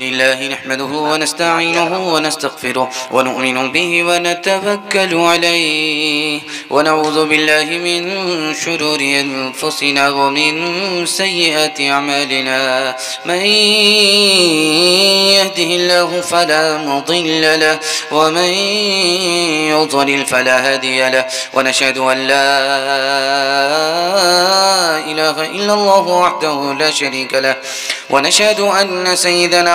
लिल्लाहि नहमदुहु व नस्तईनुहु व नस्तगफिरुहु व नु'मिनु बिहि व नतवक्कलु अलैहि व नऊज़ु बिल्लाहि मिन शुरूरि अनफुसिना व मिन सय्यिआति अमालिना मन यहदिहिल्लाहु फला मुदिल्ल लहु व मन युद्लिल फला हादिय लहु व नशहदु अन ला इलाहा इल्लल्लाहु वहदहु ला शरीका लहु व नशहदु अन्न सय्यिदना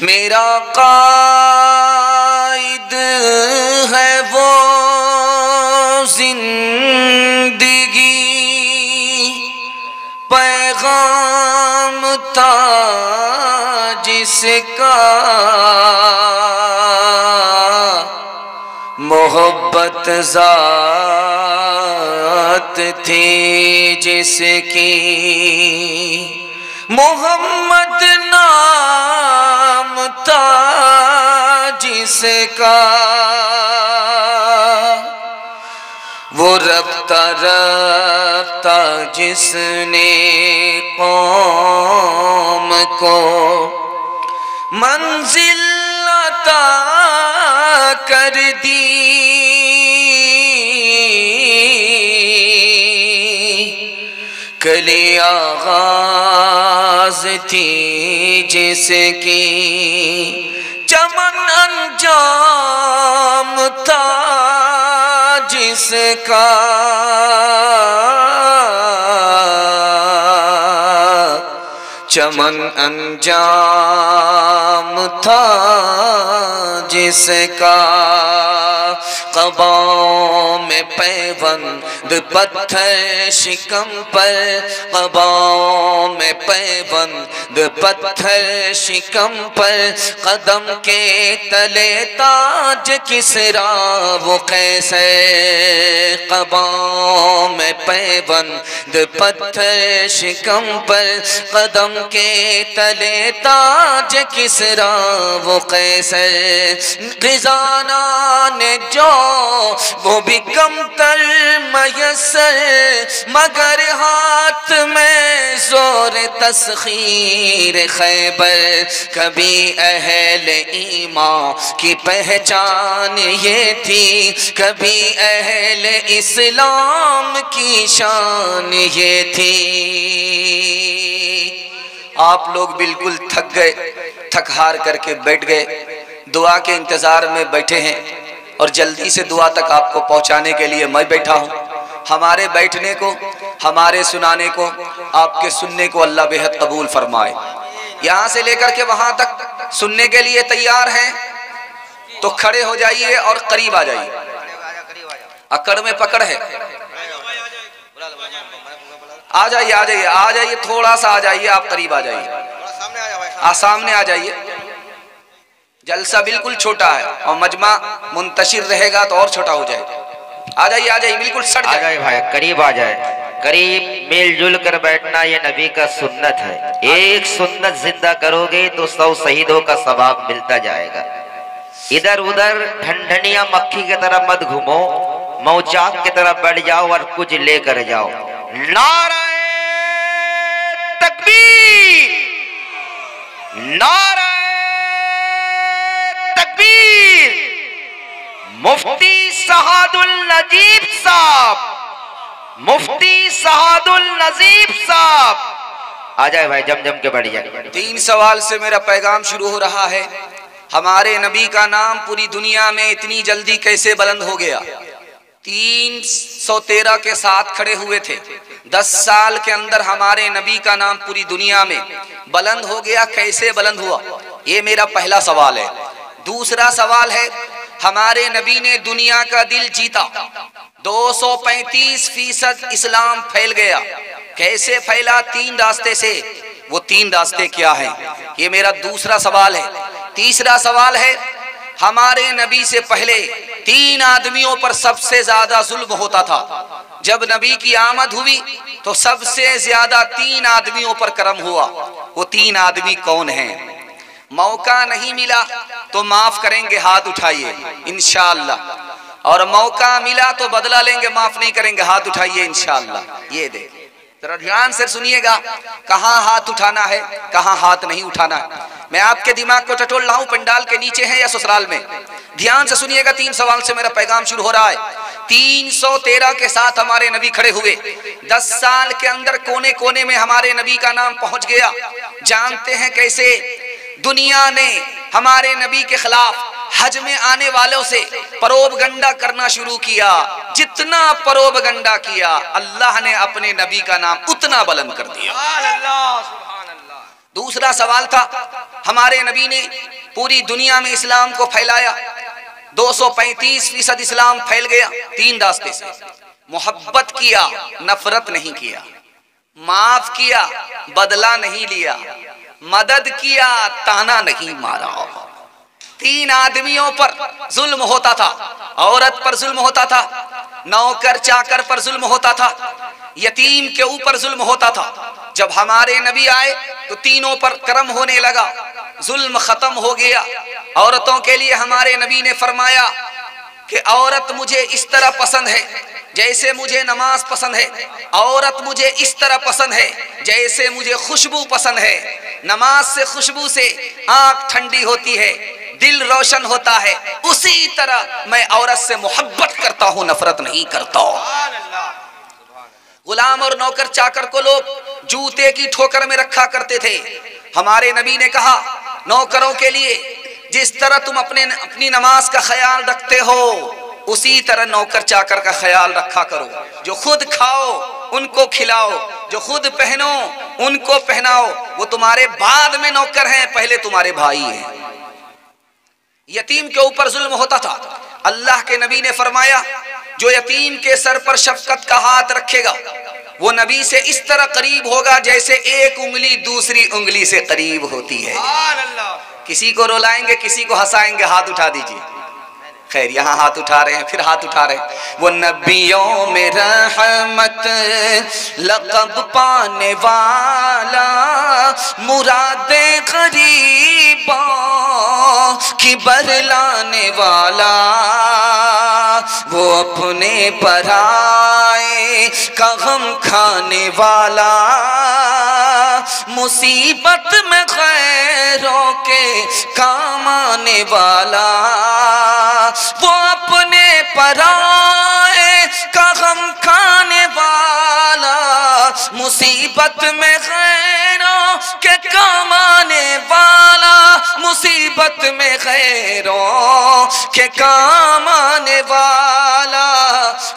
मेरा कायद है वो जिंदगी पैगाम था जिसका मोहब्बत ज़ात थी जिसकी मोहम्मद नाम था जिसका वो रफ्ता रफ्ता जिसने कौम को मंजिल अता कर दी कली आगाज थी जिसकी चमन अंजाम था जिसका चमन अंजाम था जिसका क़बाओं में पैबंद पत्थर शिकम पर क़बाओं में पैबंद पत्थर शिकम पर कदम के तले ताज किसरा वो कैसे क़बाओं में पैबंद पत्थर शिकम पर कदम के तले ताज किसरा वो कैसे खजाना ने जो वो भी कमतर मयसर मगर हाथ में जोर तस्खीर खैबर कभी अहल ईमान की पहचान ये थी कभी अहल इस्लाम की शान ये थी। आप लोग बिल्कुल थक गए, थक हार करके बैठ गए, दुआ के इंतजार में बैठे हैं और जल्दी से दुआ तक आपको पहुंचाने के लिए मैं बैठा हूं। हमारे बैठने को, हमारे सुनाने को, आपके सुनने को अल्लाह बेहद कबूल फरमाए। यहां से लेकर के वहां तक सुनने के लिए तैयार हैं तो खड़े हो जाइए और करीब आ जाइए। अकड़ में पकड़ है, आ जाइए आ जाइए आ जाइए, थोड़ा सा आ जाइए, आप करीब आ जाइए, सामने आ जाइए। जलसा बिल्कुल छोटा है और मजमा मुंतशिर रहेगा तो और छोटा हो जाएगा। आ जाइए बिल्कुल सट जाए। आ जाइए भाई, करीब आ जाए, करीब मिलजुल कर बैठना ये नबी का सुन्नत है। एक सुन्नत जिंदा करोगे तो 100 शहीदों का सवाब मिलता जाएगा। इधर उधर ढंढनिया मक्खी की तरह मत घूमो, मौचाक की तरह बैठ जाओ और कुछ लेकर जाओ। नारे तकबीर, नारे तकबीर। मुफ्ती सहादुल नजीब साहब, मुफ्ती सहादुल नजीब साहब आ जाए भाई, जम जम के बढ़ जाए। 3 सवाल से मेरा पैगाम शुरू हो रहा है। हमारे नबी का नाम पूरी दुनिया में इतनी जल्दी कैसे बुलंद हो गया? 313 के साथ खड़े हुए थे, 10 साल के अंदर हमारे नबी का नाम पूरी दुनिया में बुलंद हो गया। कैसे बुलंद हुआ? ये मेरा पहला सवाल है। दूसरा सवाल है, हमारे नबी ने दुनिया का दिल जीता, 235% इस्लाम फैल गया। कैसे फैला? 3 रास्ते से। वो 3 रास्ते क्या हैं? ये मेरा दूसरा सवाल है। तीसरा सवाल है, हमारे नबी से पहले 3 आदमियों पर सबसे ज्यादा जुल्म होता था। जब नबी की आमद हुई तो सबसे ज्यादा 3 आदमियों पर करम हुआ। वो 3 आदमी कौन हैं? मौका नहीं मिला तो माफ करेंगे, हाथ उठाइए इंशाअल्लाह। और मौका मिला तो बदला लेंगे, माफ नहीं करेंगे, हाथ उठाइए इंशाअल्लाह। ये दे, जरा ध्यान से सुनिएगा, कहाँ हाथ उठाना है, कहाँ हाथ नहीं उठाना है। मैं आपके दिमाग को टटोल रहा हूँ, पंडाल के नीचे है या ससुराल में। ध्यान से सुनिएगा, 3 सवाल से मेरा पैगाम शुरू हो रहा है। 313 के साथ हमारे नबी खड़े हुए, 10 साल के अंदर कोने कोने में हमारे नबी का नाम पहुंच गया। जानते हैं कैसे? दुनिया ने हमारे नबी के खिलाफ हज में आने वालों से प्रोपगंडा करना शुरू किया। जितना प्रोपगंडा किया, अल्लाह ने अपने नबी का नाम उतना बुलंद कर दिया। दूसरा सवाल था, हमारे नबी ने पूरी दुनिया में इस्लाम को फैलाया, 235% इस्लाम फैल गया। 3 रास्ते से। मोहब्बत किया, नफरत नहीं किया। माफ किया, बदला नहीं लिया। मदद किया, ताना नहीं मारा। 3 आदमियों पर जुल्म होता था। औरत पर जुल्म होता था, नौकर चाकर पर जुल्म होता था, यतीम के ऊपर जुल्म होता था। जब हमारे नबी आए तो तीनों पर करम होने लगा, जुल्म खत्म हो गया। औरतों के लिए हमारे नबी ने फरमाया कि औरत मुझे इस तरह पसंद है जैसे मुझे नमाज पसंद है। औरत मुझे इस तरह पसंद है जैसे मुझे खुशबू पसंद है। नमाज से, खुशबू से आंख ठंडी होती है, दिल रोशन होता है। उसी तरह मैं औरत से मोहब्बत करता हूं, नफरत नहीं करता। गुलाम और नौकर चाकर को लोग जूते की ठोकर में रखा करते थे। हमारे नबी ने कहा, नौकरों के लिए जिस तरह तुम अपनी नमाज का ख्याल रखते हो, उसी तरह नौकर चाकर का ख्याल रखा करो। जो खुद खाओ उनको खिलाओ, जो खुद पहनो उनको पहनाओ। वो तुम्हारे बाद में नौकर हैं, पहले तुम्हारे भाई हैं। यतीम के ऊपर जुल्म होता था। अल्लाह के नबी ने फरमाया, जो यतीम के सर पर शफकत का हाथ रखेगा वो नबी से इस तरह करीब होगा जैसे एक उंगली दूसरी उंगली से करीब होती है। किसी को रुलाएंगे, किसी को हंसाएंगे, हाथ उठा दीजिए। खैर, यहाँ हाथ उठा रहे हैं, फिर हाथ उठा रहे हैं। वो नबियों में रहमत लक़ब पाने वाला, मुरादे गरीबों की बरलाने वाला, वो अपने पराए का गम खाने वाला, मुसीबत में गैरों के काम आने वाला, वो अपने पराए का गम खाने वाला, मुसीबत में गैरों के काम आने वाला, मुसीबत में गैरों के काम आने वाला,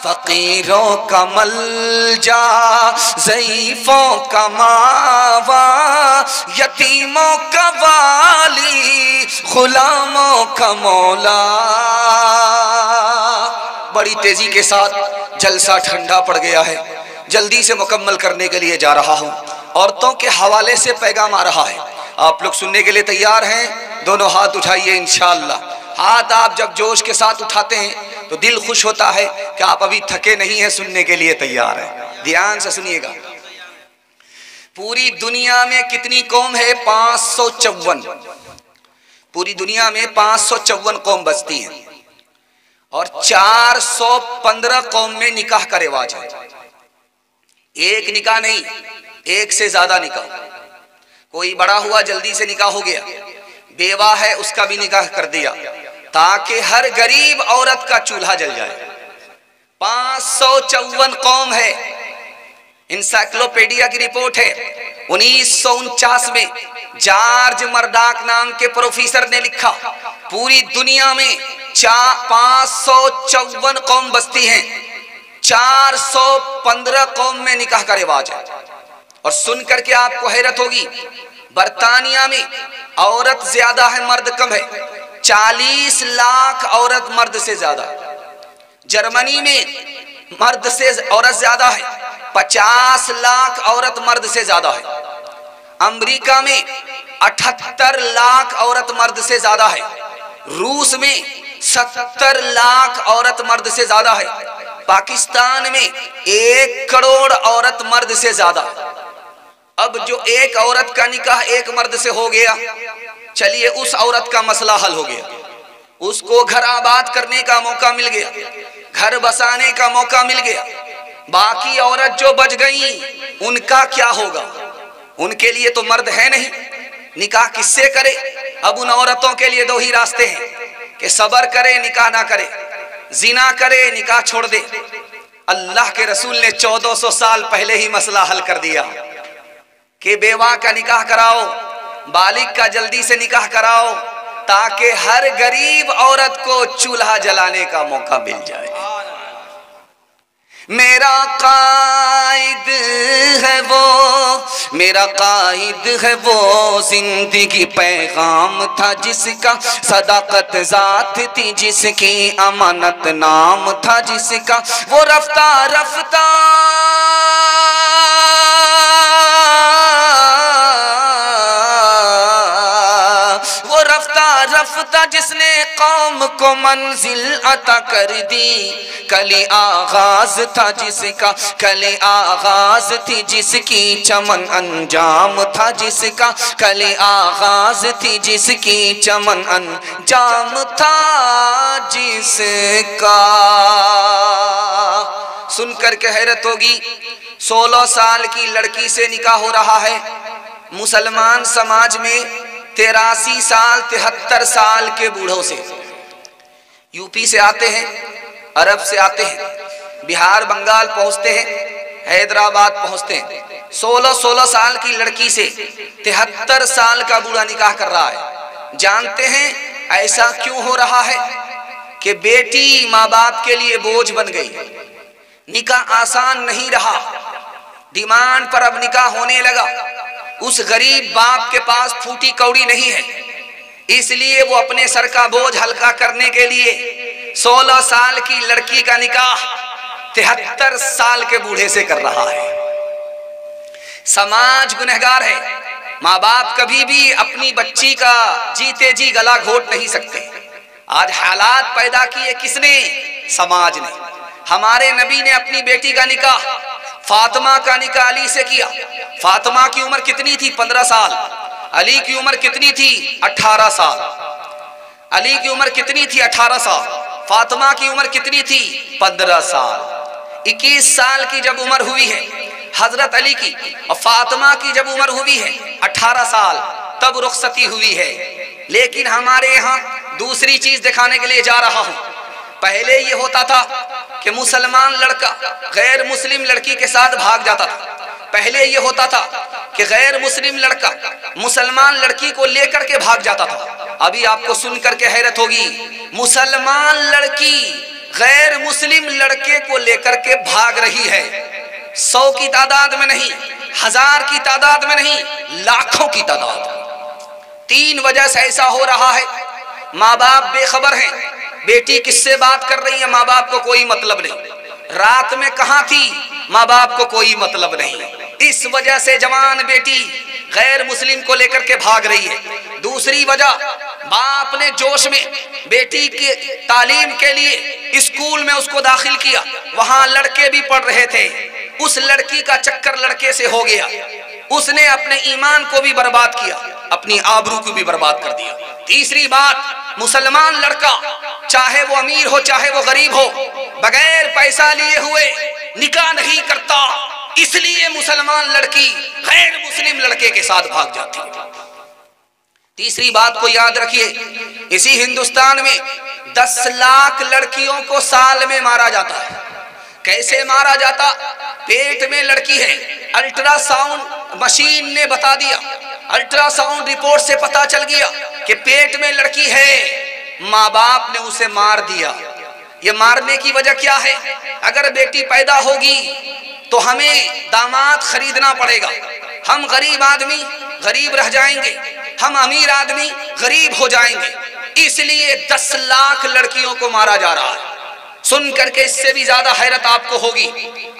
फकीरों का मलजा, ज़ईफ़ों का मावा, यतीमों का वाली, गुलामों का मौला। बड़ी तेजी के साथ जलसा ठंडा पड़ गया है, जल्दी से मुकम्मल करने के लिए जा रहा हूं। औरतों के हवाले से पैगाम आ रहा है, आप लोग सुनने के लिए तैयार हैं? दोनों हाथ उठाइए इंशाअल्लाह। हाथ आप जब जोश के साथ उठाते हैं तो दिल खुश होता है कि आप अभी थके नहीं हैं, सुनने के लिए तैयार हैं। ध्यान से सुनिएगा। पूरी दुनिया में कितनी कौम है? 554। पूरी दुनिया में 554 कौम बसती हैं और 415 कौम में निकाह का रिवाज है। एक निकाह नहीं, एक से ज्यादा निकाह। कोई बड़ा हुआ जल्दी से निकाह हो गया, बेवा है उसका भी निकाह कर दिया ताकि हर गरीब औरत का चूल्हा जल जाए। 554 कौम है, इंसाइक्लोपीडिया की रिपोर्ट है। 1949 में जॉर्ज मर्डॉक नाम के प्रोफेसर ने लिखा, पूरी दुनिया में 554 कौम बसती हैं, 415 कौम में निकाह का रिवाज है। और सुन करके आपको हैरत होगी, बर्तानिया में औरत ज्यादा है मर्द कम है, 40 लाख औरत मर्द से ज्यादा। जर्मनी में मर्द से औरत ज्यादा है, 50 लाख औरत मर्द से ज्यादा है। अमेरिका में 78 लाख औरत मर्द से ज्यादा है। रूस में 70 लाख औरत मर्द से ज्यादा है। पाकिस्तान में 1 करोड़ औरत मर्द से ज्यादा। अब जो एक औरत का निकाह एक मर्द से हो गया, चलिए उस औरत का मसला हल हो गया, उसको घर आबाद करने का मौका मिल गया, घर बसाने का मौका मिल गया। बाकी औरत जो बच गई उनका क्या होगा? उनके लिए तो मर्द है नहीं, निकाह किससे करे? अब उन औरतों के लिए 2 ही रास्ते हैं कि सब्र करे, निकाह ना करे, जिना करे, निकाह छोड़ दे। अल्लाह के रसूल ने 1400 साल पहले ही मसला हल कर दिया कि बेवा का निकाह कराओ, बालिग का जल्दी से निकाह कराओ, ताकि हर गरीब औरत को चूल्हा जलाने का मौका मिल जाए। मेरा कायद है वो, मेरा कायद है वो, जिंदगी पैगाम था जिसका, सदाकत जात थी जिसकी, अमानत नाम था जिसका, वो रफ्ता रफ्ता रफ्ता जिसने कौम को मंजिल अता कर दी। कली आगाज था जिसका, कली आगाज थी जिसकी, चमन अंजाम था जिसका, कली आगाज थी जिसकी, चमन अंजाम था जिसका। सुनकर के हैरत होगी, 16 साल की लड़की से निकाह हो रहा है। मुसलमान समाज में 83 साल 73 साल के बूढ़ों से, यूपी से आते हैं, अरब से आते हैं, बिहार बंगाल पहुंचते हैं, हैदराबाद पहुंचते हैं। 16-16 साल की लड़की से 73 साल का बूढ़ा निकाह कर रहा है। जानते हैं ऐसा क्यों हो रहा है? कि बेटी माँ बाप के लिए बोझ बन गई, निकाह आसान नहीं रहा, डिमांड पर अब निकाह होने लगा। उस गरीब बाप के पास फूटी कौड़ी नहीं है, इसलिए वो अपने सर का बोझ हल्का करने के लिए 16 साल की लड़की का निकाह 73 साल के बूढ़े से कर रहा है। समाज गुनहगार है। माँ बाप कभी भी अपनी बच्ची का जीते जी गला घोट नहीं सकते। आज हालात पैदा किए किसने? समाज ने। हमारे नबी ने अपनी बेटी का निकाह, फातिमा का निकाह अली से किया। फातिमा की उम्र कितनी थी? 15 साल। अली की उम्र कितनी थी? 18 साल। अली की उम्र कितनी थी? 18 साल। फातिमा की उम्र कितनी थी? 15 साल। 21 साल की जब उम्र हुई है हजरत अली की, और फातिमा की जब उम्र हुई है 18 साल, तब रुखसती हुई है। लेकिन हमारे यहाँ दूसरी चीज दिखाने के लिए जा रहा हूँ। पहले ये होता था कि मुसलमान लड़का गैर मुस्लिम लड़की के साथ भाग जाता था। पहले ये होता था कि गैर मुस्लिम लड़का मुसलमान लड़की को लेकर के भाग जाता था। अभी आपको सुनकर के हैरत होगी, मुसलमान लड़की गैर मुस्लिम लड़के को लेकर के भाग रही है। 100 की तादाद में नहीं, 1000 की तादाद में नहीं, लाखों की तादाद। 3 वजह से ऐसा हो रहा है। माँ बाप बेखबर हैं, बेटी किससे बात कर रही है माँ बाप को कोई मतलब नहीं। रात में कहाँ थी माँ बाप को कोई मतलब नहीं। इस वजह से जवान बेटी गैर मुस्लिम को लेकर के भाग रही है। दूसरी वजह, बाप ने जोश में बेटी के तालीम के लिए स्कूल में उसको दाखिल किया, वहां लड़के भी पढ़ रहे थे। उस लड़की का चक्कर लड़के से हो गया, उसने अपने ईमान को भी बर्बाद किया, अपनी आबरू को भी बर्बाद कर दिया। तीसरी बात, मुसलमान लड़का चाहे वो अमीर हो चाहे वो गरीब हो, बगैर पैसा लिए हुए निकाह नहीं करता, इसलिए मुसलमान लड़की गैर मुस्लिम लड़के के साथ भाग जाती है। तीसरी बात को याद रखिए, इसी हिंदुस्तान में 10 लाख लड़कियों को साल में मारा जाता है। कैसे मारा जाता? पेट में लड़की है, अल्ट्रासाउंड मशीन ने बता दिया, अल्ट्रासाउंड रिपोर्ट से पता चल गया कि पेट में लड़की है, माँ बाप ने उसे मार दिया। ये मारने की वजह क्या है? अगर बेटी पैदा होगी तो हमें दामाद खरीदना पड़ेगा, हम गरीब आदमी गरीब रह जाएंगे, हम अमीर आदमी गरीब हो जाएंगे, इसलिए 10 लाख लड़कियों को मारा जा रहा है। सुन करके इससे भी ज्यादा हैरत आपको होगी,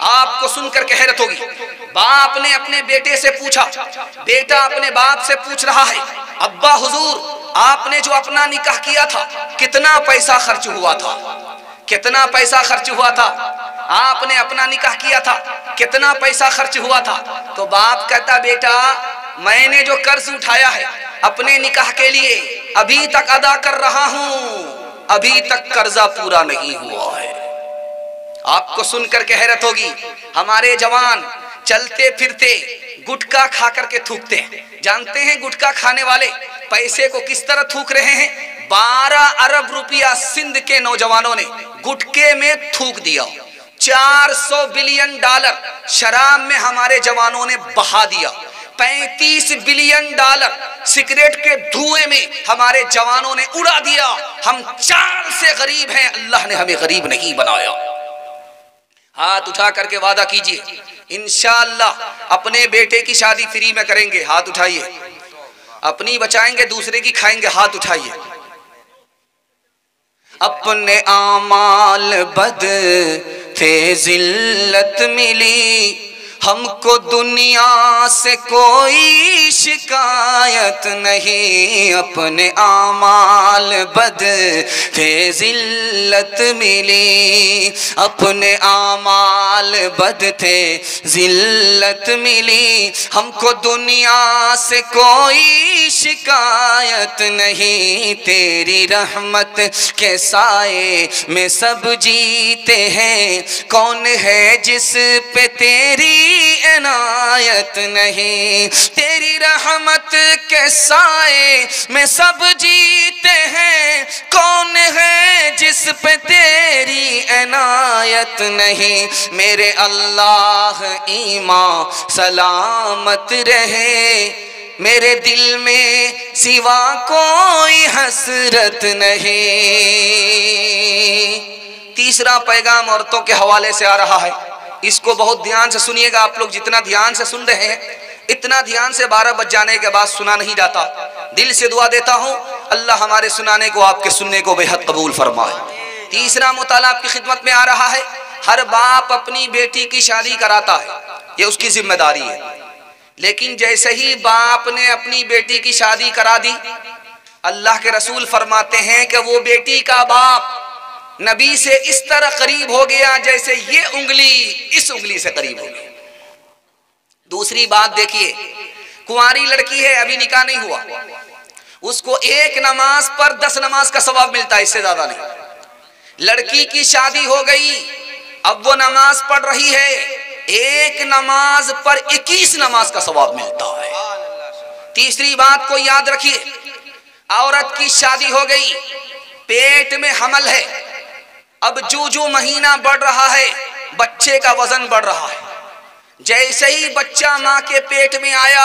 आपको सुन करके हैरत होगी। बाप ने अपने बेटे से पूछा, बेटा अपने बाप से पूछ रहा है, अब्बा हुजूर आपने जो अपना निकाह किया था कितना पैसा खर्च हुआ था? कितना पैसा खर्च हुआ था? आपने अपना निकाह किया था कितना पैसा खर्च हुआ था? तो बाप कहता, बेटा मैंने जो कर्ज उठाया है अपने निकाह के लिए अभी तक अदा कर रहा हूं, अभी तक कर्जा पूरा नहीं हुआ है। आपको सुनकर के हैरत होगी, हमारे जवान चलते फिरते गुटखा खा करके थूकते हैं। जानते हैं गुटखा खाने वाले पैसे को किस तरह थूक रहे हैं? 12 अरब रुपया सिंध के नौजवानों ने गुटके में थूक दिया। 400 बिलियन डॉलर शराब में हमारे जवानों ने बहा दिया। 35 बिलियन डॉलर सिगरेट के धुएं में हमारे जवानों ने उड़ा दिया। हम चाल से गरीब हैं, अल्लाह ने हमें गरीब नहीं बनाया। हाथ उठा करके वादा कीजिए, इंशाअल्लाह अपने बेटे की शादी फ्री में करेंगे। हाथ उठाइए, अपनी बचाएंगे दूसरे की खाएंगे। हाथ उठाइए। अपने आमाल बद थे जिल्लत मिली, हमको दुनिया से कोई शिकायत नहीं। अपने आमाल बद थे जिल्लत मिली, अपने आमाल बद थे जिल्लत मिली, हमको दुनिया से कोई शिकायत नहीं। तेरी रहमत के साए में सब जीते हैं, कौन है जिस पे तेरी इनायत नहीं। तेरी रहमत के साए में सब जीते हैं, कौन है जिस पे तेरी इनायत नहीं। मेरे अल्लाह ईमान सलामत रहे, मेरे दिल में सिवा कोई हसरत नहीं। तीसरा पैगाम औरतों के हवाले से आ रहा है, इसको बहुत ध्यान से सुनिएगा। आप लोग जितना ध्यान से सुन रहे हैं इतना ध्यान से 12 बज जाने के बाद सुना नहीं जाता। दिल से दुआ देता हूं अल्लाह हमारे सुनाने को आपके सुनने को बेहद कबूल फरमाए। तीसरा मुताला आपकी खिदमत में आ रहा है, हर बाप अपनी बेटी की शादी कराता है, ये उसकी जिम्मेदारी है। लेकिन जैसे ही बाप ने अपनी बेटी की शादी करा दी, अल्लाह के रसूल फरमाते हैं कि वो बेटी का बाप नबी से इस तरह करीब हो गया जैसे ये उंगली इस उंगली से करीब हो गई। दूसरी बात देखिए, कुंवारी लड़की है, अभी निकाह नहीं हुआ, उसको एक नमाज पर 10 नमाज का सवाब मिलता है, इससे ज्यादा नहीं। लड़की की शादी हो गई, अब वो नमाज पढ़ रही है, एक नमाज पर 21 नमाज का सवाब मिलता है। तीसरी बात को याद रखिए, औरत की शादी हो गई, पेट में हमल है, अब जो महीना बढ़ रहा है बच्चे का वजन बढ़ रहा है। जैसे ही बच्चा माँ के पेट में आया,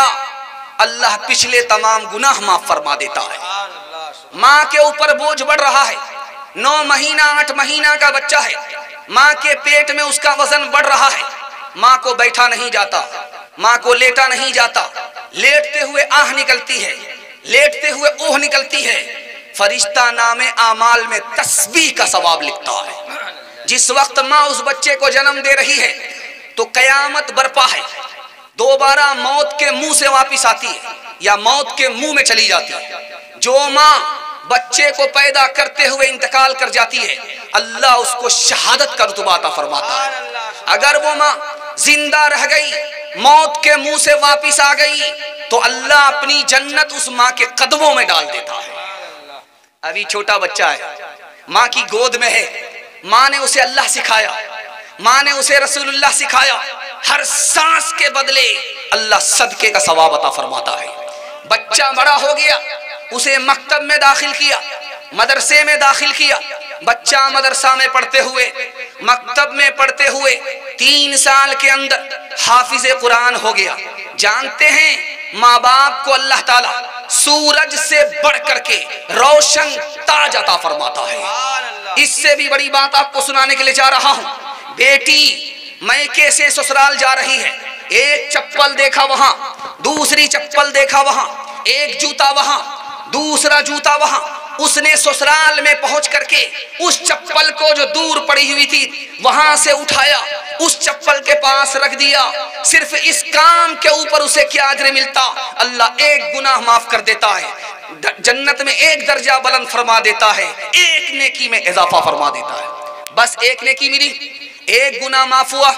अल्लाह पिछले तमाम गुनाह माफ फरमा देता है। माँ के ऊपर बोझ बढ़ रहा है, 9 महीना 8 महीना का बच्चा है, माँ के पेट में उसका वजन बढ़ रहा है, माँ को बैठा नहीं जाता, माँ को लेटा नहीं जाता, लेटते हुए आह निकलती है, लेटते हुए ओह निकलती है। फरिश्ता नामे आमाल में तस्बीह का सवाब लिखता है। जिस वक्त माँ उस बच्चे को जन्म दे रही है तो कयामत बरपा है, दोबारा मौत के मुंह से वापिस आती है या मौत के मुंह में चली जाती है। जो माँ बच्चे को पैदा करते हुए इंतकाल कर जाती है, अल्लाह उसको शहादत का रुतबा अता फरमाता है। अगर वो माँ जिंदा रह गई, मौत के मुंह से वापिस आ गई, तो अल्लाह अपनी जन्नत उस माँ के कदमों में डाल देता है। अभी छोटा बच्चा है, माँ की गोद में है, माँ ने उसे अल्लाह सिखाया, माँ ने उसे रसूलुल्लाह सिखाया, हर सांस के बदले अल्लाह सदके का सवाब अता फरमाता है। बच्चा बड़ा हो गया, उसे मकतब में दाखिल किया, मदरसे में दाखिल किया, बच्चा मदरसा में पढ़ते हुए मकतब में पढ़ते हुए 3 साल के अंदर हाफिज कुरान हो गया। जानते हैं माँ बाप को अल्लाह ताला सूरज से बढ़ करके रोशन ताज अता फरमाता है। इससे भी बड़ी बात आपको सुनाने के लिए जा रहा हूं। बेटी मैके से ससुराल जा रही है, एक चप्पल देखा वहां, दूसरी चप्पल देखा वहां, एक जूता वहां, दूसरा जूता वहां। उसने ससुराल में पहुंच करके उस चप्पल को जो दूर पड़ी हुई थी वहां से उठाया, उस चप्पल के पास रख दिया। सिर्फ इस काम के ऊपर उसे क्या अजर मिलता? अल्लाह एक गुनाह माफ कर देता है, जन्नत में एक दर्जा बुलंद फरमा देता है, एक नेकी में इजाफा फरमा देता है। बस एक नेकी मिली, एक गुनाह माफ हुआ,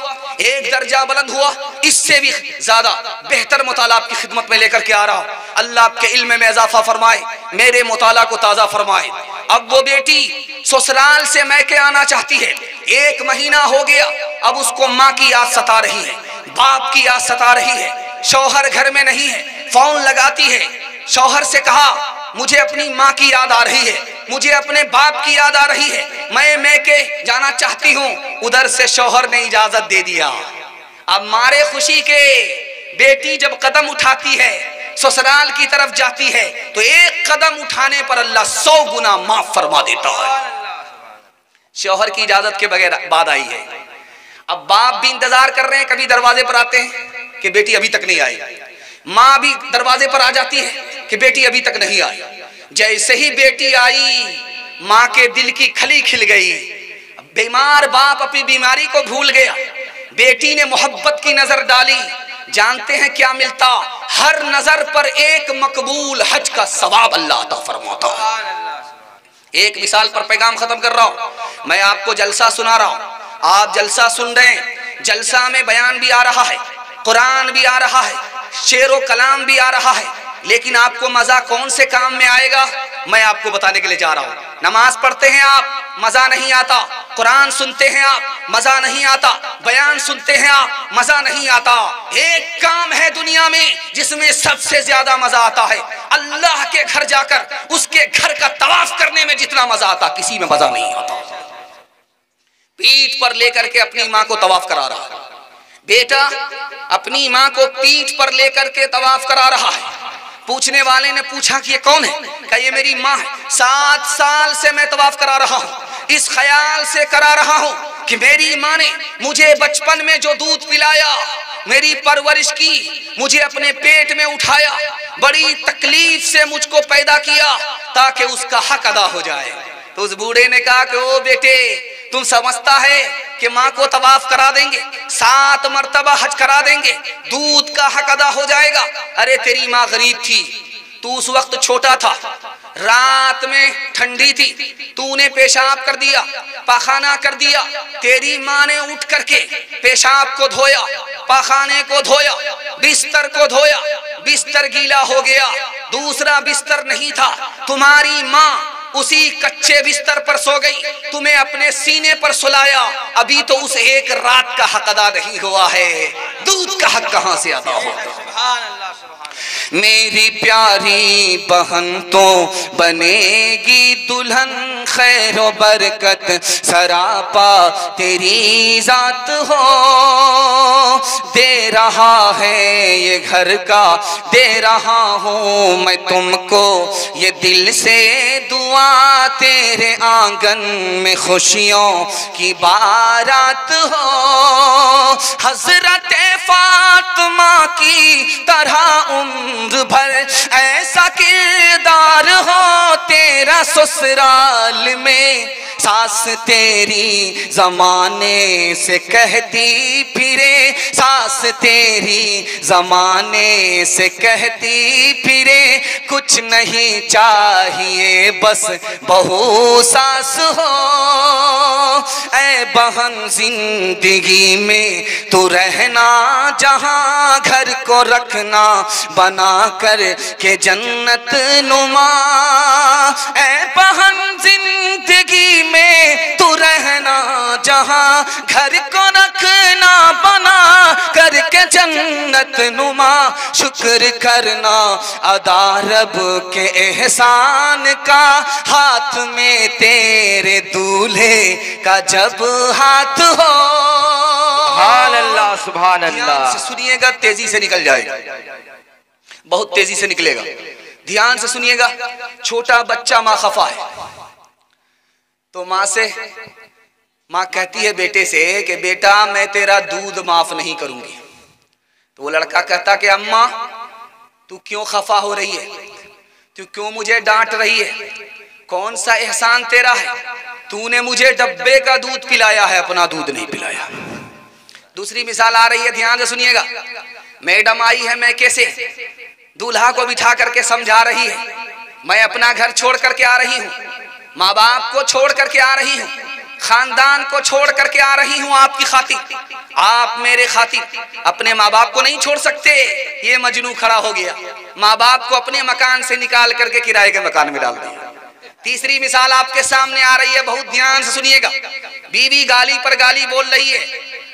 एक दर्जा बुलंद हुआ। इससे भी ज्यादा बेहतर मुताला आपकी खिदमत में लेकर के आ रहा हूं। अल्लाह आपके इल्म में इजाफा फरमाए, मेरे मुताला को ताजा फरमाए। अब वो बेटी ससुराल से मैके आना चाहती है, 1 महीना हो गया। अब उसको माँ की याद सता रही है, बाप की याद सता रही है। शौहर घर में नहीं है, फोन लगाती है, शौहर से कहा मुझे अपनी माँ की याद आ रही है, मुझे अपने बाप की याद आ रही है, मैं मैके जाना चाहती हूँ। उधर से शौहर ने इजाजत दे दिया। अब मारे खुशी के बेटी जब कदम उठाती है, ससुराल की तरफ जाती है, तो एक कदम उठाने पर अल्लाह 100 गुना माफ फरमा देता है। शौहर की इजाजत के बगैर बाद आई है। अब बाप भी इंतजार कर रहे हैं, कभी दरवाजे पर आते हैं कि बेटी अभी तक नहीं आई, माँ भी दरवाजे पर आ जाती है कि बेटी अभी तक नहीं आई। जैसे ही बेटी आई, माँ के दिल की खली खिल गई। बीमार बाप अपनी बीमारी को भूल गया, बेटी ने मोहब्बत की नजर डाली। जानते हैं क्या मिलता? हर नजर पर एक मकबूल हज का सवाब अल्लाह अता फरमाता है। एक मिसाल पर पैगाम खत्म कर रहा हूं। मैं आपको जलसा सुना रहा हूं, आप जलसा सुन रहे हैं। जलसा में बयान भी आ रहा है, कुरान भी आ रहा है, शेरो कलाम भी आ रहा है, लेकिन आपको मजा कौन से काम में आएगा मैं आपको बताने के लिए जा रहा हूं। नमाज पढ़ते हैं आप, मजा नहीं आता। कुरान सुनते हैं आप, मजा नहीं आता। बयान सुनते हैं आप, मजा नहीं आता। एक काम है दुनिया में जिसमें सबसे ज्यादा मजा आता है, अल्लाह के घर जाकर उसके घर का तवाफ करने में जितना मजा आता किसी में मजा नहीं आता। पीठ पर लेकर के अपनी माँ को तवाफ करा रहा है बेटा, अपनी माँ को पीठ पर लेकर के तवाफ करा रहा है। पूछने वाले ने पूछा कि ये कौन है? कहा ये मेरी माँ है। 7 साल से मैं तवाफ करा रहा हूँ, इस ख्याल से करा रहा हूँ कि मेरी माँ ने मुझे बचपन में जो दूध पिलाया, मेरी परवरिश की, मुझे अपने पेट में उठाया, बड़ी तकलीफ से मुझको पैदा किया ताकि उसका हक अदा हो जाए। तो उस बूढ़े ने कहा कि ओ बेटे, तुम समझता है कि माँ को तवाफ करा देंगे, 7 मर्तबा हज करा देंगे, दूध का हक अदा हो जाएगा? अरे तेरी माँ गरीब थी, तू उस वक्त छोटा था, रात में ठंडी थी, तूने पेशाब कर दिया, पाखाना कर दिया। तेरी माँ ने उठ करके पेशाब को धोया, पाखाने को धोया, बिस्तर को धोया, बिस्तर गीला हो गया, दूसरा बिस्तर नहीं था। तुम्हारी माँ उसी कच्चे बिस्तर पर सो गई, तुम्हें अपने सीने पर सुलाया, अभी तो उस एक रात का हक अदा नहीं हुआ है, दूध का हक कहां से अदा होगा? मेरी प्यारी बहन तो बनेगी दुल्हन, खैरो बरकत सरापा तेरी जात हो। दे रहा है ये घर का, दे रहा हूँ मैं तुमको ये दिल से दुआ, तेरे आंगन में खुशियों की बारात हो। हजरत फातिमा की तरह उम्र भर ऐसा किरदार हो तेरा ससुराल में, सास तेरी जमाने से कहती फिरे, सास तेरी जमाने से कहती फिरे, कुछ नहीं चाहिए बस बहू सास हो। ऐ बहन जिंदगी में तू रहना जहां, घर को रखना बना कर के जन्नत नुमा। ऐ बहन जिंदगी में तू रहना जहां, घर को रखना बना करके जन्नत नुमा, शुक्र करना अदा रब के एहसान का, हाथ में तेरे दूल्हे का जब हाथ हो। सुभान अल्लाह, सुभान अल्लाह। सुनिएगा, तेजी से निकल जाएगा, बहुत तेजी से निकलेगा, ध्यान से सुनिएगा। छोटा बच्चा माँ खफा है तो माँ कहती है बेटे से कि बेटा मैं तेरा दूध माफ नहीं करूंगी। तो वो लड़का कहता कि अम्मा तू क्यों खफा हो रही है, तू क्यों मुझे डांट रही है, कौन सा एहसान तेरा है, तूने मुझे डब्बे का दूध पिलाया है, अपना दूध नहीं पिलाया। दूसरी मिसाल आ रही है, ध्यान से सुनिएगा। मैडम आई है मैके से, दूल्हा को बिठा करके समझा रही है, मैं अपना घर छोड़ करके आ रही हूँ, माँ बाप को छोड़ करके आ रही हूँ, खानदान को छोड़ करके आ रही हूँ आपकी खातिर। आप मेरे खातिर अपने माँ बाप को नहीं छोड़ सकते। ये मजनू खड़ा हो गया, माँ बाप को अपने मकान से निकाल करके किराए के मकान में डाल दिया। तीसरी मिसाल आपके सामने आ रही है, बहुत ध्यान से सुनिएगा। बीवी गाली पर गाली बोल रही है,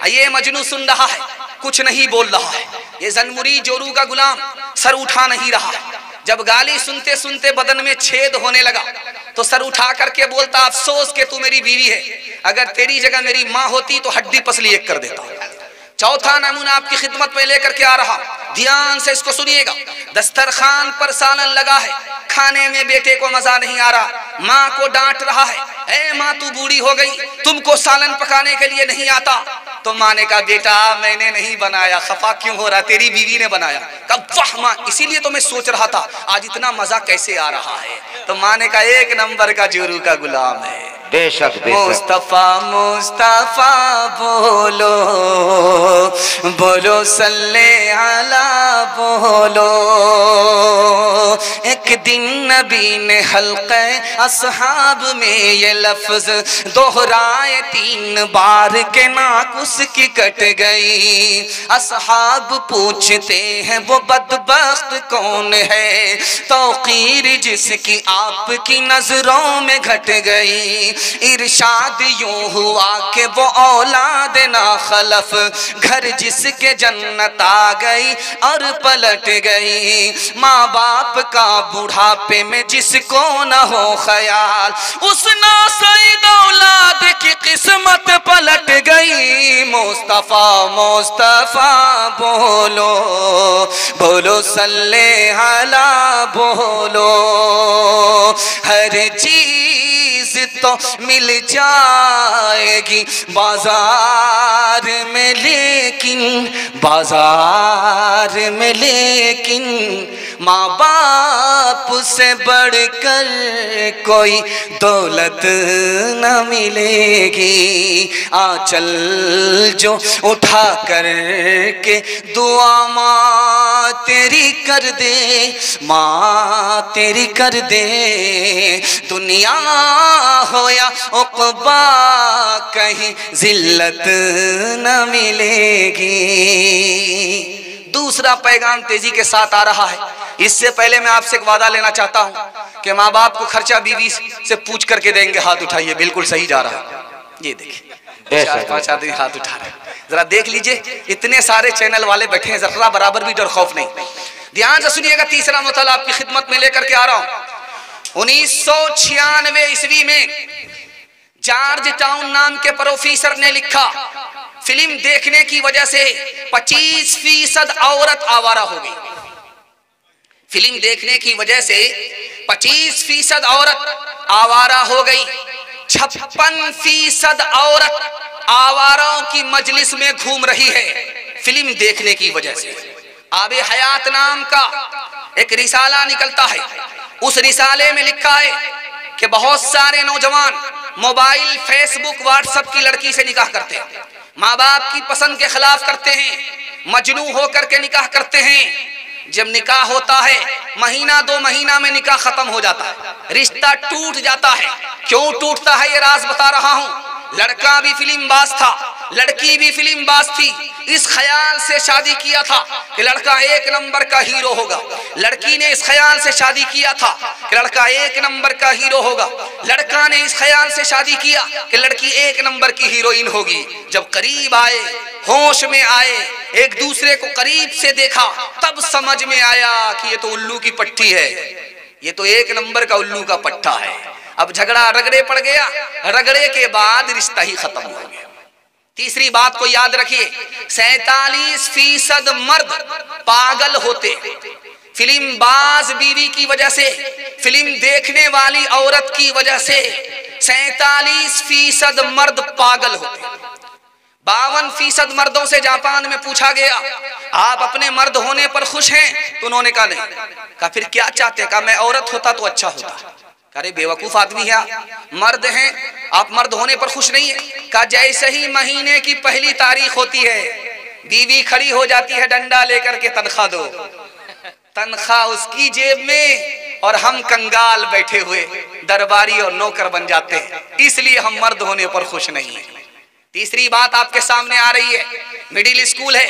ये मजनू सुन रहा है, कुछ नहीं बोल रहा है। ये जन्मुरी जोरू का गुलाम सर उठा नहीं रहा है। जब गाली सुनते सुनते बदन में छेद होने लगा तो सर उठा करके बोलता, अफसोस कि तू मेरी बीवी है, अगर तेरी जगह मेरी माँ होती तो हड्डी पसली एक कर देता। चौथा नमूना आपकी खिदमत में लेकर के आ रहा, ध्यान से इसको सुनिएगा। दस्तरखान पर सालन लगा है, खाने में बेटे को मजा नहीं आ रहा, माँ को डांट रहा है, ए माँ तू बूढ़ी हो गई, तुमको सालन पकाने के लिए नहीं आता। तो माँ ने कहा बेटा मैंने नहीं बनाया, खफा क्यों हो रहा, तेरी बीवी ने बनाया। कहा वाह माँ, इसीलिए तो मैं सोच रहा था आज इतना मजा कैसे आ रहा है। तो माँ ने कहा एक नंबर का जोरू का गुलाम है। बेशक मुस्तफा मुस्तफा बोलो बोलो सल्ले अला बोलो। एक दिन नबी ने हल्क़े असहाब में ये लफ्ज दोहराए 3 बार के नाक उसकी कट गई। असहाब पूछते हैं वो बदबख्त कौन है, तौक़ीर जिसकी आपकी नजरों में घट गई। इरशाद यूं हुआ कि वो औलाद ना खलफ, घर जिसके जन्नत आ गई और पलट गई। माँ बाप का बुढ़ापे में जिसको न हो ख्याल, उस नासईद औलाद की किस्मत पलट गई। मुस्तफा मुस्तफा बोलो बोलो सल्ले अला बोलो। हर चीज तो मिल जाएगी बाजार में, लेकिन बाजार में लेकिन माँ बाप से बढ़कर कोई दौलत न मिलेगी। आंचल जो उठा कर के दुआ माँ तेरी कर दे, माँ तेरी कर दे। दुनिया हो या उक़बा कहीं जिल्लत न मिलेगी। दूसरा पैगाम तेजी के साथ आ रहा है। इससे पहले मैं आपसे एक वादा लेना चाहता हूं कि माँ बाप को खर्चा बीवी से पूछ करके देंगे। हाथ उठाइए, बिल्कुल सही जा रहा है। ये देखिए 4-5 आदमी हाथ उठा रहे हैं, जरा देख लीजिए। इतने सारे चैनल वाले बैठे हैं, जरा बराबर भी डर खौफ नहीं। ध्यान से सुनिएगा, तीसरा मसला आपकी खिदमत में लेकर के आ रहा हूं। 1996 ईस्वी में जॉर्ज टाउन नाम के प्रोफेसर ने लिखा, फिल्म देखने की वजह से 25% औरत आवारा हो गई। फिल्म देखने की वजह से 25% औरत आवारा हो गई। 56% औरत आवाराओं की मजलिस में घूम रही है फिल्म देखने की वजह से। आबे हयात नाम का एक रिसाला निकलता है, उस रिसाले में लिखा है कि बहुत सारे नौजवान मोबाइल, फेसबुक, व्हाट्सएप की लड़की से निकाह करते हैं, माँ बाप की पसंद के खिलाफ करते हैं, मजनू होकर के निकाह करते हैं। जब निकाह होता है महीना 2 महीना में निकाह खत्म हो जाता है, रिश्ता टूट जाता है। क्यों टूटता है ये राज बता रहा हूँ। लड़का भी फिल्मबाज था, लड़की भी फिल्मबाज थी। इस ख्याल से शादी किया था कि लड़का 1 नंबर का हीरो होगा, लड़की ने इस ख्याल से शादी किया था कि लड़का 1 नंबर का हीरो होगा, लड़का ने इस ख्याल से शादी किया कि लड़की 1 नंबर की हीरोइन होगी। जब करीब आए होश में आए, एक दूसरे को करीब से देखा, तब समझ में आया कि ये तो उल्लू की पट्टी है, ये तो एक नंबर का उल्लू का पट्टा है। अब झगड़ा रगड़े पड़ गया, रगड़े के बाद रिश्ता ही खत्म हो गया। तीसरी बात को याद रखिए, 47% मर्द पागल होते। फिल्म बाज बीवी की वजह से, फिल्म देखने वाली औरत की वजह से 47% मर्द पागल होते। 52% मर्दों से जापान में पूछा गया, आप अपने मर्द होने पर खुश हैं? तो उन्होंने कहा नहीं। कहा फिर क्या चाहते हैं? कहा मैं औरत होता तो अच्छा होता। अरे बेवकूफ आदमी है, मर्द हैं, आप मर्द होने पर खुश नहीं है? कहा जैसे ही महीने की पहली तारीख होती है, बीवी खड़ी हो जाती है डंडा लेकर के, तनख्वाह दो। तनख्वाह उसकी जेब में और हम कंगाल बैठे हुए दरबारी और नौकर बन जाते हैं, इसलिए हम मर्द होने पर खुश नहीं है। तीसरी बात आपके सामने आ रही है, मिडिल स्कूल है,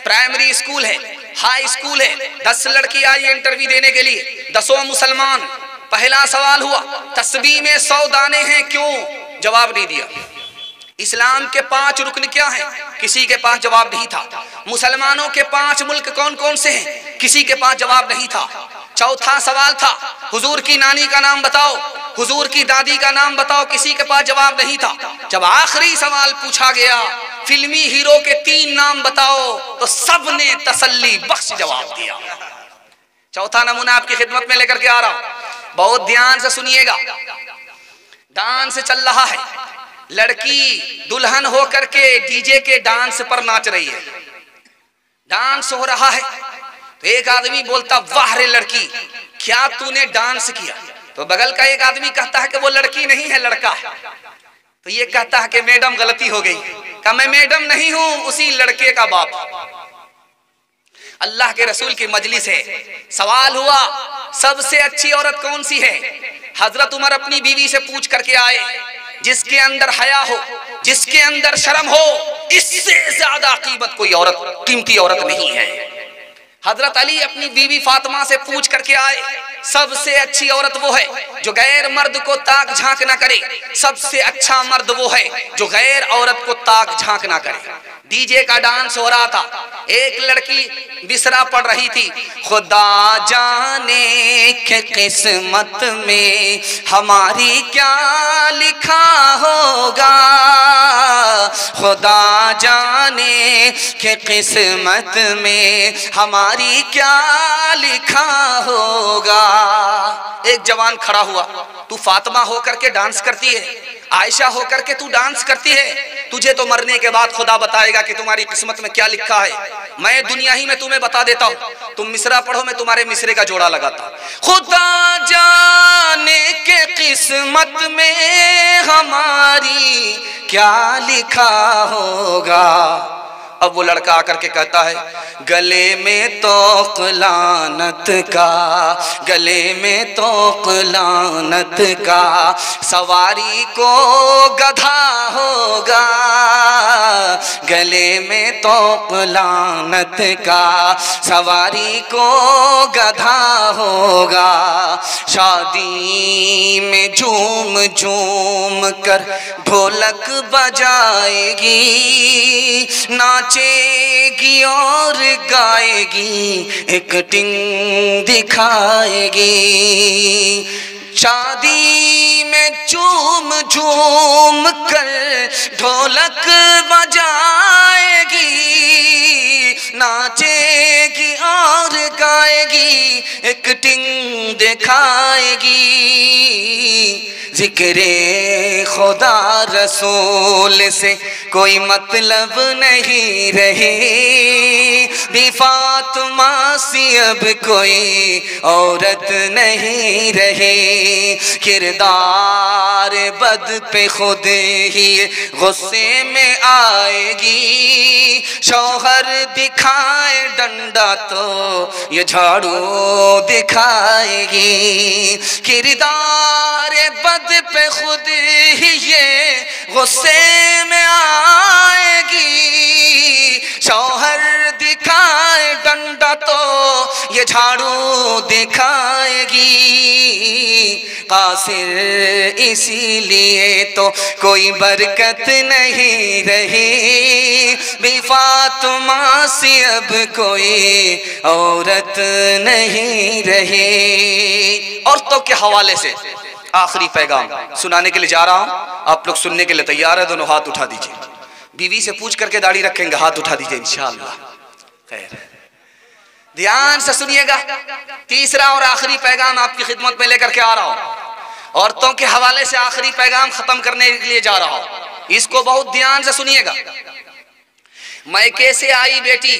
प्राइमरी स्कूल है, हाई स्कूल है, 10 लड़की आई इंटरव्यू देने के लिए, 10 मुसलमान। पहला सवाल हुआ, तस्बीह में 100 दाने हैं क्यों? जवाब नहीं दिया। इस्लाम के 5 रुकन क्या हैं? किसी के पास जवाब नहीं था। मुसलमानों के 5 मुल्क कौन कौन से हैं? किसी के पास जवाब नहीं था। चौथा सवाल था, हुजूर की नानी का नाम बताओ, हुजूर की दादी का नाम बताओ, किसी के पास जवाब नहीं था। जब आखिरी सवाल पूछा गया, फिल्मी हीरो के 3 नाम बताओ, तो सबने तसल्ली बख्श जवाब दिया। चौथा नमूना आपकी खिदमत में लेकर के आ रहा हूं, बहुत ध्यान से सुनिएगा। डांस चल रहा है, लड़की दुल्हन होकर के डीजे के डांस पर नाच रही है, डांस हो रहा है। तो एक आदमी बोलता, वाह रे लड़की, क्या तूने डांस किया? तो बगल का एक आदमी कहता है कि वो लड़की नहीं है, लड़का है। तो ये कहता है कि मैडम गलती हो गई। कहा मैं मैडम नहीं हूं, उसी लड़के का बाप। अल्लाह के रसूल की मजलिस है, सवाल हुआ सबसे अच्छी औरत कौन सी है? हजरत उमर अपनी बीवी से पूछ करके आए, जिसके अंदर हया हो, जिसके अंदर शर्म हो, इससे ज्यादा कीमत कोई औरत, कीमती औरत नहीं है। हजरत अली अपनी बीवी फातिमा से पूछ करके आए, सबसे अच्छी औरत वो है जो गैर मर्द को ताक झांक ना करे, सबसे अच्छा मर्द वो है जो गैर औरत को ताक झांक ना करे। डीजे का डांस हो रहा था, एक लड़की बिसरा पड़ रही थी, खुदा जाने के किस्मत में हमारी क्या लिखा होगा, खुदा जाने के किस्मत में हमारी क्या लिखा होगा। एक जवान खड़ा हुआ, तू फातिमा होकर के डांस करती है, आयशा होकर के तू डांस करती है, तुझे तो मरने के बाद खुदा बताएगा कि तुम्हारी किस्मत में क्या लिखा है। मैं दुनिया ही में तुम्हें बता देता हूँ, तुम मिसरा पढ़ो, मैं तुम्हारे मिसरे का जोड़ा लगाता। खुदा जाने के किस्मत में हमारी क्या लिखा होगा। अब वो लड़का आकर के कहता है, गले में तोक लानत का, गले में तोक लानत का, सवारी को गधा होगा, गले में तोक लानत का, सवारी को गधा होगा। शादी में झूम झूम कर ढोलक बजाएगी, नाचेगी और गाएगी, एक टिंग दिखाएगी। शादी में झूम झूम कर ढोलक बजाएगी, नाचेगी और गाएगी, एक टिंग दिखाएगी। जिक्रे खुदा रसूल से कोई मतलब नहीं रही, भी फातिमा सी अब कोई औरत नहीं रही। किरदार बद पे खुद ही गुस्से में आएगी, शौहर दिखाए डंडा तो ये झाड़ू दिखाएगी। किरदार बद पे खुद ही ये गुस्से में आएगी, शौहर दिखाए डंडा तो ये झाड़ू दिखाएगी। कासिर, इसीलिए तो कोई बरकत नहीं रही, भी फातिमा सी अब कोई औरत नहीं रही। औरतों के हवाले से आखिरी पैगाम सुनाने के लिए जा रहा हूं, आप लोग सुनने के लिए तैयार है? दोनों हाथ उठा दीजिए। बीवी से पूछ करके दाढ़ी रखेंगे, हाथ उठा दीजिए इंशाअल्लाह। खैर, ध्यान से सुनिएगा। तीसरा और आखिरी पैगाम आपकी खिदमत में लेकर के आ रहा हूं। औरतों के हवाले से आखिरी पैगाम खत्म करने के लिए जा रहा हूं, इसको बहुत ध्यान से सुनिएगा। मैके से आई बेटी,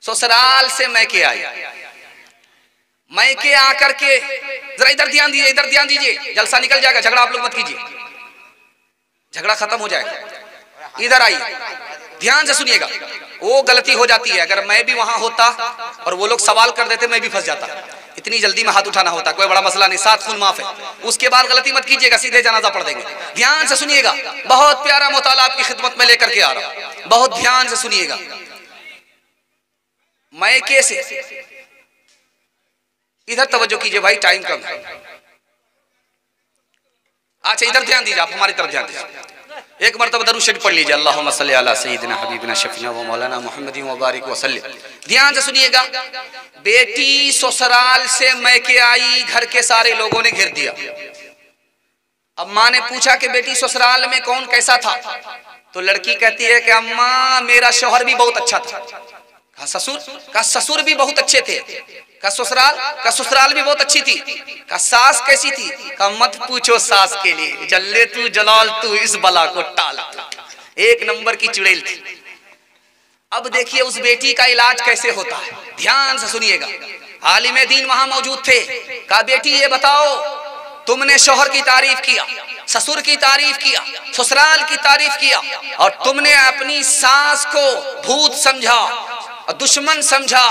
ससुराल से मैके आई, मैके आकर के, जरा इधर ध्यान दीजिए, इधर ध्यान दीजिए, जलसा निकल जाएगा, झगड़ा आप लोग मत कीजिए, झगड़ा खत्म हो जाएगा। इधर आइए, ध्यान से सुनिएगा। वो गलती हो जाती है, अगर मैं भी वहां होता और वो लोग सवाल कर देते मैं भी फंस जाता। इतनी जल्दी में हाथ उठाना होता, कोई बड़ा मसला नहीं, 7 खून माफ है। उसके बाद गलती मत कीजिएगा, सीधे जनाजा पढ़ देंगे। ध्यान से सुनिएगा, बहुत प्यारा मुताला आपकी खिदमत में लेकर के आ रहा हूं, बहुत ध्यान से सुनिएगा। मैके से, इधर तवज्जो कीजिए भाई, टाइम कम है। अच्छा इधर ध्यान दीजिए, आप हमारी तरफ ध्यान दीजिए। एक मरतबा दरूद शरीफ पढ़ लीजिए, अल्लाहुम्मा सल्ली अला सय्यिदिना हबीबिना शफीना व मौलाना मुहम्मदिन व बारिक व सल्लिम। ध्यान से सुनिएगा। बेटी ससुराल से मैके आई, घर के सारे लोगों ने घेर दिया। अब माँ ने पूछा कि बेटी ससुराल में कौन कैसा था? तो लड़की कहती है कि अम्मा मेरा शौहर भी बहुत अच्छा था। कहा ससुर? कहा ससुर भी बहुत अच्छे थे। कहा ससुराल? कहा ससुराल भी बहुत अच्छी थी। कहा सास कैसी थी? कहा मत पूछो सास के लिए, जल्ले तू जलाल तू इस बला को टाल, एक नंबर की चुड़ैल थी। अब देखिए उस बेटी का इलाज कैसे होता है, ध्यान से सुनिएगा। आलिम दीन वहां मौजूद थे। कहा बेटी ये बताओ, तुमने शौहर की तारीफ किया, ससुर की तारीफ किया, ससुराल की तारीफ किया, और तुमने अपनी सास को भूत समझा और दुश्मन समझा।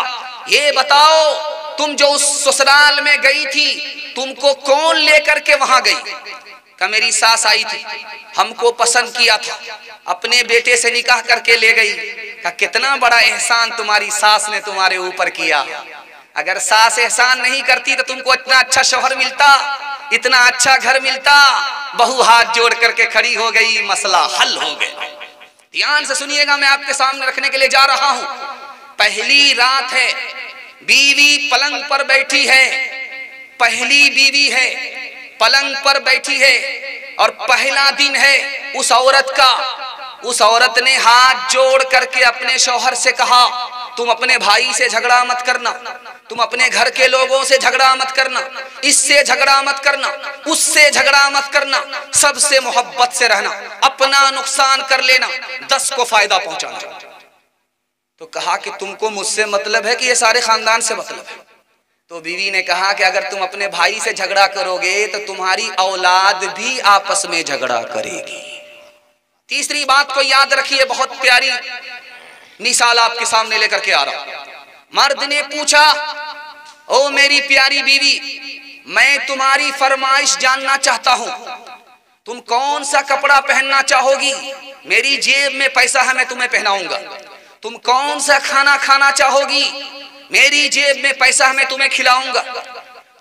ये बताओ तुम जो उस ससुराल में गई थी, तुमको कौन लेकर के वहां गई? का मेरी सास आई थी, हमको पसंद किया था, अपने बेटे से निकाह करके ले गई। का कितना बड़ा एहसान तुम्हारी सास ने तुम्हारे ऊपर किया। अगर सास एहसान नहीं करती तो तुमको इतना अच्छा शौहर मिलता, इतना अच्छा घर मिलता। बहू हाथ जोड़ करके खड़ी हो गई, मसला हल हो गया। ध्यान से सुनिएगा, मैं आपके सामने रखने के लिए जा रहा हूं। पहली रात है, बीवी पलंग पर बैठी है, पहली बीवी है, पलंग पर बैठी है, और पहला दिन है उस औरत का। उस औरत ने हाथ जोड़ करके अपने शौहर से कहा, तुम अपने भाई से झगड़ा मत करना, तुम अपने घर के लोगों से झगड़ा मत करना, इससे झगड़ा मत करना, उससे झगड़ा मत करना, सबसे मोहब्बत से रहना, अपना नुकसान कर लेना, 10 को फायदा पहुंचाना। तो कहा कि तुमको मुझसे मतलब है कि ये सारे खानदान से मतलब है? तो बीवी ने कहा कि अगर तुम अपने भाई से झगड़ा करोगे तो तुम्हारी औलाद भी आपस में झगड़ा करेगी। तीसरी बात को याद रखिए, बहुत प्यारी मिसाल आपके सामने लेकर के आ रहा हूं। मर्द ने पूछा, ओ मेरी प्यारी बीवी, मैं तुम्हारी फरमाइश जानना चाहता हूं, तुम कौन सा कपड़ा पहनना चाहोगी? मेरी जेब में पैसा है, मैं तुम्हें पहनाऊंगा। तुम कौन सा खाना खाना चाहोगी? मेरी जेब में पैसा है, मैं तुम्हें खिलाऊंगा।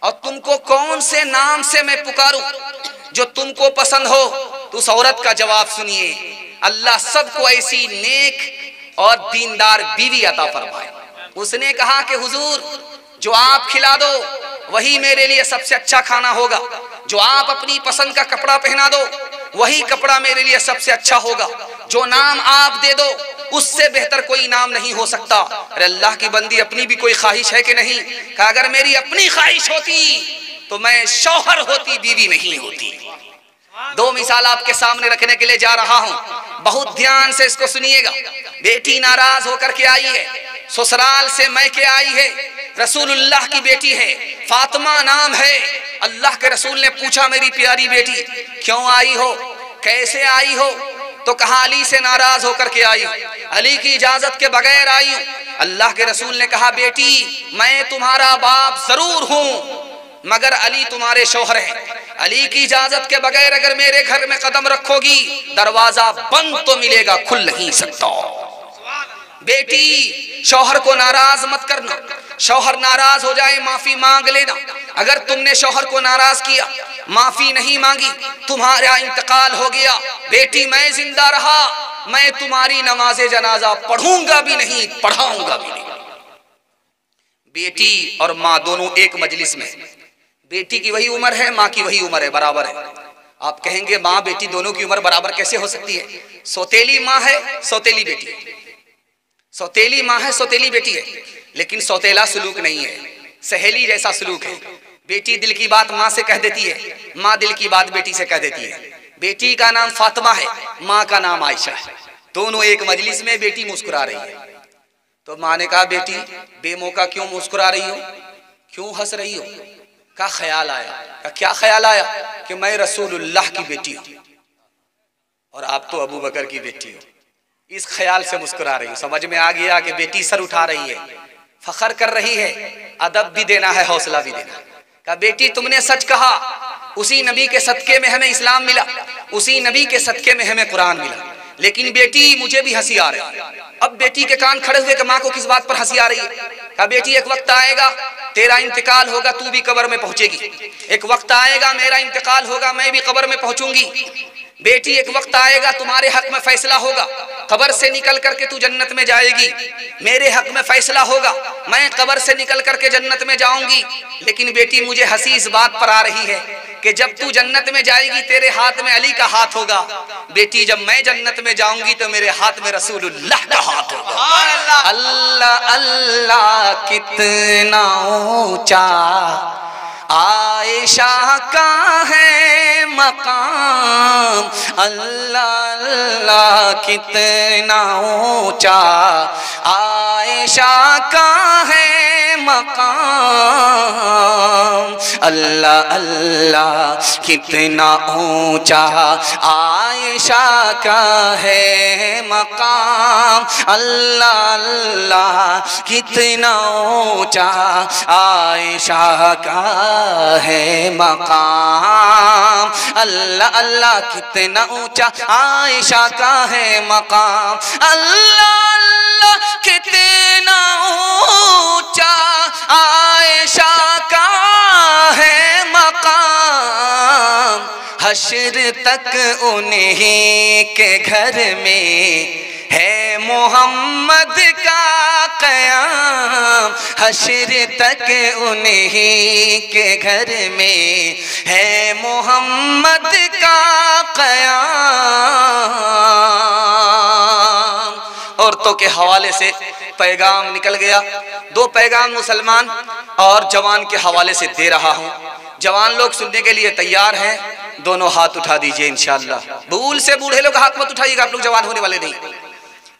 और तुमको कौन से नाम से मैं पुकारूं जो तुमको पसंद हो? तो उस औरत का जवाब सुनिए, अल्लाह सबको ऐसी नेक और दीनदार बीवी अता फरमाए। उसने कहा कि हुजूर, जो आप खिला दो वही मेरे लिए सबसे अच्छा खाना होगा, जो आप अपनी पसंद का कपड़ा पहना दो वही कपड़ा मेरे लिए सबसे अच्छा होगा, जो नाम आप दे दो उससे बेहतर कोई नाम नहीं हो सकता। अरे अल्लाह की बंदी, अपनी भी कोई ख्वाहिश है कि नहीं? कहा अगर मेरी अपनी ख्वाहिश होती तो मैं शौहर होती, बीवी नहीं होती। 2 मिसाल आपके सामने रखने के लिए जा रहा हूं, बहुत ध्यान से इसको सुनिएगा। बेटी नाराज होकर के आई है, ससुराल से मैके आई है, रसूलुल्लाह की बेटी है, फातिमा नाम है। अल्लाह के रसूल ने पूछा, मेरी प्यारी बेटी क्यों आई हो, कैसे आई हो? तो कहा अली से नाराज होकर के आई हूं, अली की इजाजत के बगैर आई हूं। अल्लाह के रसूल ने कहा, बेटी मैं तुम्हारा बाप जरूर हूं मगर अली तुम्हारे शौहर हैं। अली की इजाजत के बगैर अगर मेरे घर में कदम रखोगी दरवाजा बंद तो मिलेगा, खुल नहीं सकता। बेटी शौहर को नाराज मत करना, शौहर नाराज हो जाए माफी मांग लेना। अगर तुमने शौहर को नाराज किया, माफी नहीं मांगी, तुम्हारा इंतकाल हो गया, बेटी मैं जिंदा रहा, मैं तुम्हारी नमाज़े जनाजा पढ़ूंगा भी नहीं, पढ़ाऊंगा भी नहीं। बेटी और माँ दोनों एक मजलिस में, बेटी की वही उम्र है, माँ की वही उम्र है, बराबर है। आप कहेंगे माँ बेटी दोनों की उम्र बराबर कैसे हो सकती है? सौतेली माँ है, सौतेली बेटी, सौतेली माँ है, सौतेली बेटी है, लेकिन सौतेला सलूक नहीं है, सहेली जैसा सलूक है। बेटी दिल की बात माँ से कह देती है, माँ दिल की बात बेटी से कह देती है। बेटी का नाम फातिमा है, माँ का नाम आयशा है, दोनों एक मजलिस में, बेटी मुस्कुरा रही है। तो माँ ने कहा बेटी बेमौका क्यों मुस्कुरा रही हो, क्यों हंस रही हो? का ख्याल आया। का क्या ख्याल आया? कि मैं रसूलुल्लाह की बेटी हूँ और आप तो अबू बकर की बेटी हो। इस ख्याल से मुस्कुरा रही हूँ। समझ में आ गया कि बेटी सर उठा रही है, फखर कर रही है, अदब भी देना है, हौसला भी देना। कहा बेटी तुमने सच कहा, उसी नबी के सदके में हमें इस्लाम मिला, उसी नबी के सदके में हमें कुरान मिला, लेकिन बेटी मुझे भी हंसी आ रही है। अब बेटी के कान खड़े हुए कि माँ को किस बात पर हंसी आ रही है? कहा बेटी एक वक्त आएगा तेरा इंतकाल होगा, तू भी कब्र में पहुंचेगी। एक वक्त आएगा मेरा इंतकाल होगा, मैं भी कब्र में पहुंचूंगी। बेटी एक वक्त आएगा तुम्हारे हक में फैसला होगा, कब्र से निकल करके तू जन्नत में जाएगी। मेरे हक में फैसला होगा, मैं कब्र से निकल करके जन्नत में जाऊंगी। लेकिन बेटी मुझे हंसी इस बात पर आ रही है कि जब तू जन्नत में जाएगी तेरे हाथ में अली का हाथ होगा। बेटी जब मैं जन्नत में जाऊंगी तो मेरे हाथ में रसूलुल्लाह का हाथ होगा। अल्लाह अल्लाह कितना ऊंचा आयशा का है मकाम, अल्लाह अल्लाह कितना ऊंचा आयशा का है मकाम, अल्लाह अल्लाह कितना ऊंचा आयशा का है मकाम, अल्लाह अल्लाह कितना ऊंचा आयशा का है मकाम, अल्लाह अल्लाह कितना ऊंचा आयशा का है मकाम, अल्लाह अल्लाह कितना ऊंचा आयशा का है मकाम। हश्र तक उन्हीं के घर में है मोहम्मद का क़याम, हश्र तक उन्हीं के घर में है मोहम्मद का क़याम। औरतों के हवाले से पैगाम निकल गया। दो पैगाम मुसलमान और जवान के हवाले से दे रहा हूँ। जवान लोग सुनने के लिए तैयार हैं? दोनों हाथ उठा दीजिए इंशाअल्लाह। भूल से बूढ़े लोग हाथ मत उठाइएगा, आप लोग जवान होने वाले नहीं।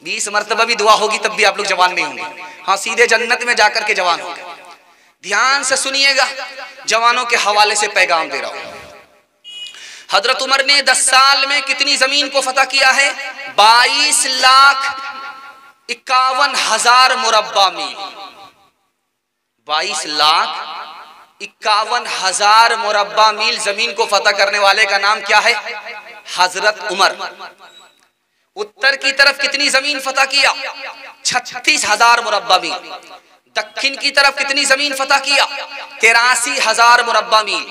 20 मरतबा भी दुआ होगी तब भी आप लोग जवान नहीं होंगे। हाँ, सीधे जन्नत में जाकर के जवान होंगे। ध्यान से सुनिएगा, जवानों के हवाले से पैगाम दे रहा हूँ। हजरत उमर ने 10 साल में कितनी जमीन को फतह किया है? 22,51,000 मुरब्बा मील। 22,51,000 मुरब्बा मील जमीन को फतह करने वाले का नाम क्या है? हजरत उमर। उत्तर की तरफ कितनी जमीन फतह किया? 36,000 मुरब्बा मील। दक्षिण की तरफ कितनी जमीन फतह किया? 83,000 मुरब्बा मील।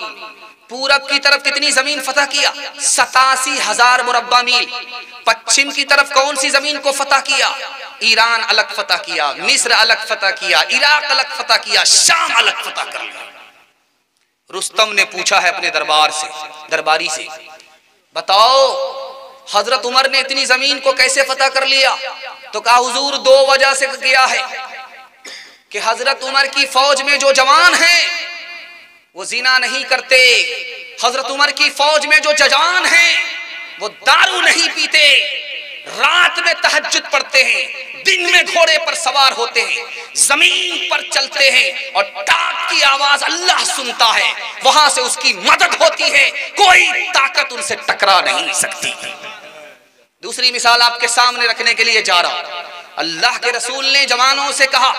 पूरब की तरफ कितनी जमीन फतह किया? 87,000 मुरब्बा मील। पश्चिम की तरफ कौन सी जमीन को फतह किया? ईरान अलग फतह किया, मिस्र अलग फतह किया, इराक अलग फतह किया, शाम अलग फतह कर लिया। रुस्तम ने पूछा है अपने दरबारी से, बताओ हजरत उमर ने इतनी जमीन को कैसे फतह कर लिया? तो कहा हुजूर 2 वजह से किया है कि हजरत उमर की फौज में जो जवान हैं वो जिना नहीं करते। हजरत उमर की फौज में जो जवान हैं वो दारू नहीं पीते, रात में तहज्जुद पढ़ते हैं, दिन में घोड़े पर सवार होते हैं, जमीन पर चलते हैं और टाक की आवाज अल्लाह सुनता है, वहां से उसकी मदद होती है, कोई ताकत उनसे टकरा नहीं सकती। दूसरी मिसाल आपके सामने रखने के लिए जा रहा हूं। अल्लाह के रसूल ने जवानों से कहा,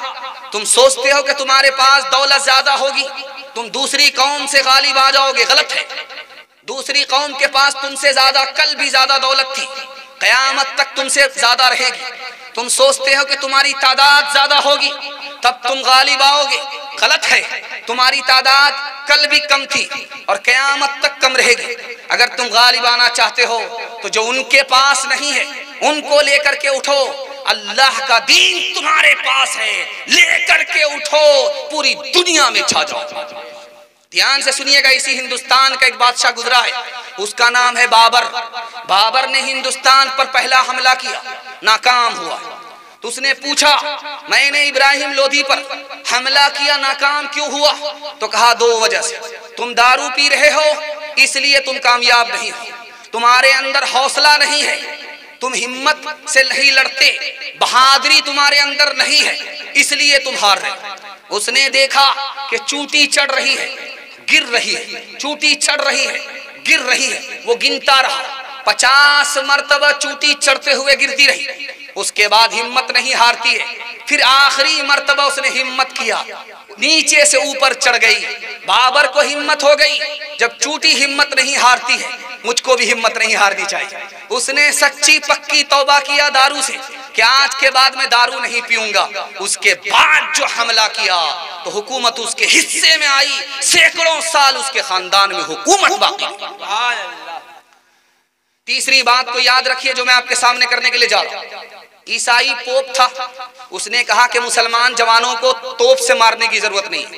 तुम सोचते हो कि तुम्हारे पास दौलत ज्यादा होगी, तुम दूसरी कौम से गालिब आ जाओगे, गलत है। दूसरी कौम के पास तुमसे ज्यादा, कल भी ज्यादा दौलत थी, कयामत तक तुमसे ज्यादा रहेगी। तुम सोचते हो कि तुम्हारी तादाद ज्यादा होगी, तब तुम गालिब आओगे। गलत है, तुम्हारी तादाद कल भी कम थी और क़यामत तक कम रहेगी। अगर तुम गालिब आना चाहते हो तो जो उनके पास नहीं है उनको लेकर के उठो। अल्लाह का दीन तुम्हारे पास है, लेकर के उठो, पूरी दुनिया में छा जाओ। ध्यान से सुनिएगा, इसी हिंदुस्तान का एक बादशाह गुजरा है, उसका नाम है बाबर। बाबर ने हिंदुस्तान पर पहला हमला किया, नाकाम हुआ। तो उसने पूछा, मैंने इब्राहिम लोधी पर हमला किया, नाकाम क्यों हुआ? तो कहा, दो वजह से। तुम दारू पी रहे हो इसलिए तुम कामयाब नहीं हो, तुम्हारे अंदर हौसला नहीं है, तुम हिम्मत से नहीं लड़ते, बहादुरी तुम्हारे अंदर नहीं है, इसलिए तुम हार रहे हो। उसने देखा कि चूटी चढ़ रही है, गिर रही है, चूटी चढ़ रही है, गिर रही है। वो गिनता रहा, 50 मरतबा चूटी चढ़ते हुए गिरती रही। उसके बाद हिम्मत नहीं हारती है, फिर आखिरी मरतबा उसने हिम्मत किया, नीचे से ऊपर चढ़ गई। बाबर को हिम्मत हो गई, जब चूटी हिम्मत नहीं हारती है, मुझको भी हिम्मत नहीं हारनी चाहिए। उसने सच्ची पक्की तौबा किया दारू से कि आज के बाद मैं दारू नहीं पीऊंगा। उसके बाद जो हमला किया तो हुकूमत उसके हिस्से में आई, सैकड़ों साल उसके खानदान में हुकूमत बाकी। तीसरी बात को याद रखिए जो मैं आपके सामने करने के लिए जा रहा हूं। ईसाई पोप था, उसने कहा कि मुसलमान जवानों को तोप से मारने की जरूरत नहीं है,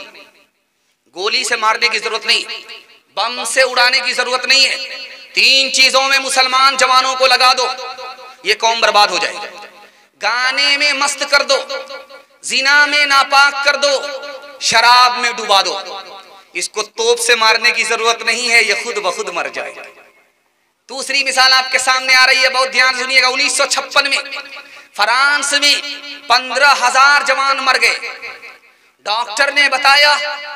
गोली से मारने की जरूरत नहीं, बम से उड़ाने की जरूरत नहीं है। 3 चीजों में मुसलमान जवानों को लगा दो, ये कौम बर्बाद हो जाएगी। गाने में मस्त कर दो, जिना में नापाक कर दो, शराब में डुबा दो। इसको तोप से मारने की जरूरत नहीं है, ये खुद ब खुद मर जाएगा। दूसरी मिसाल आपके सामने आ रही है, बहुत ध्यान सुनिएगा। 1956 में फ्रांस में 15,000 जवान मर गए। डॉक्टर ने बताया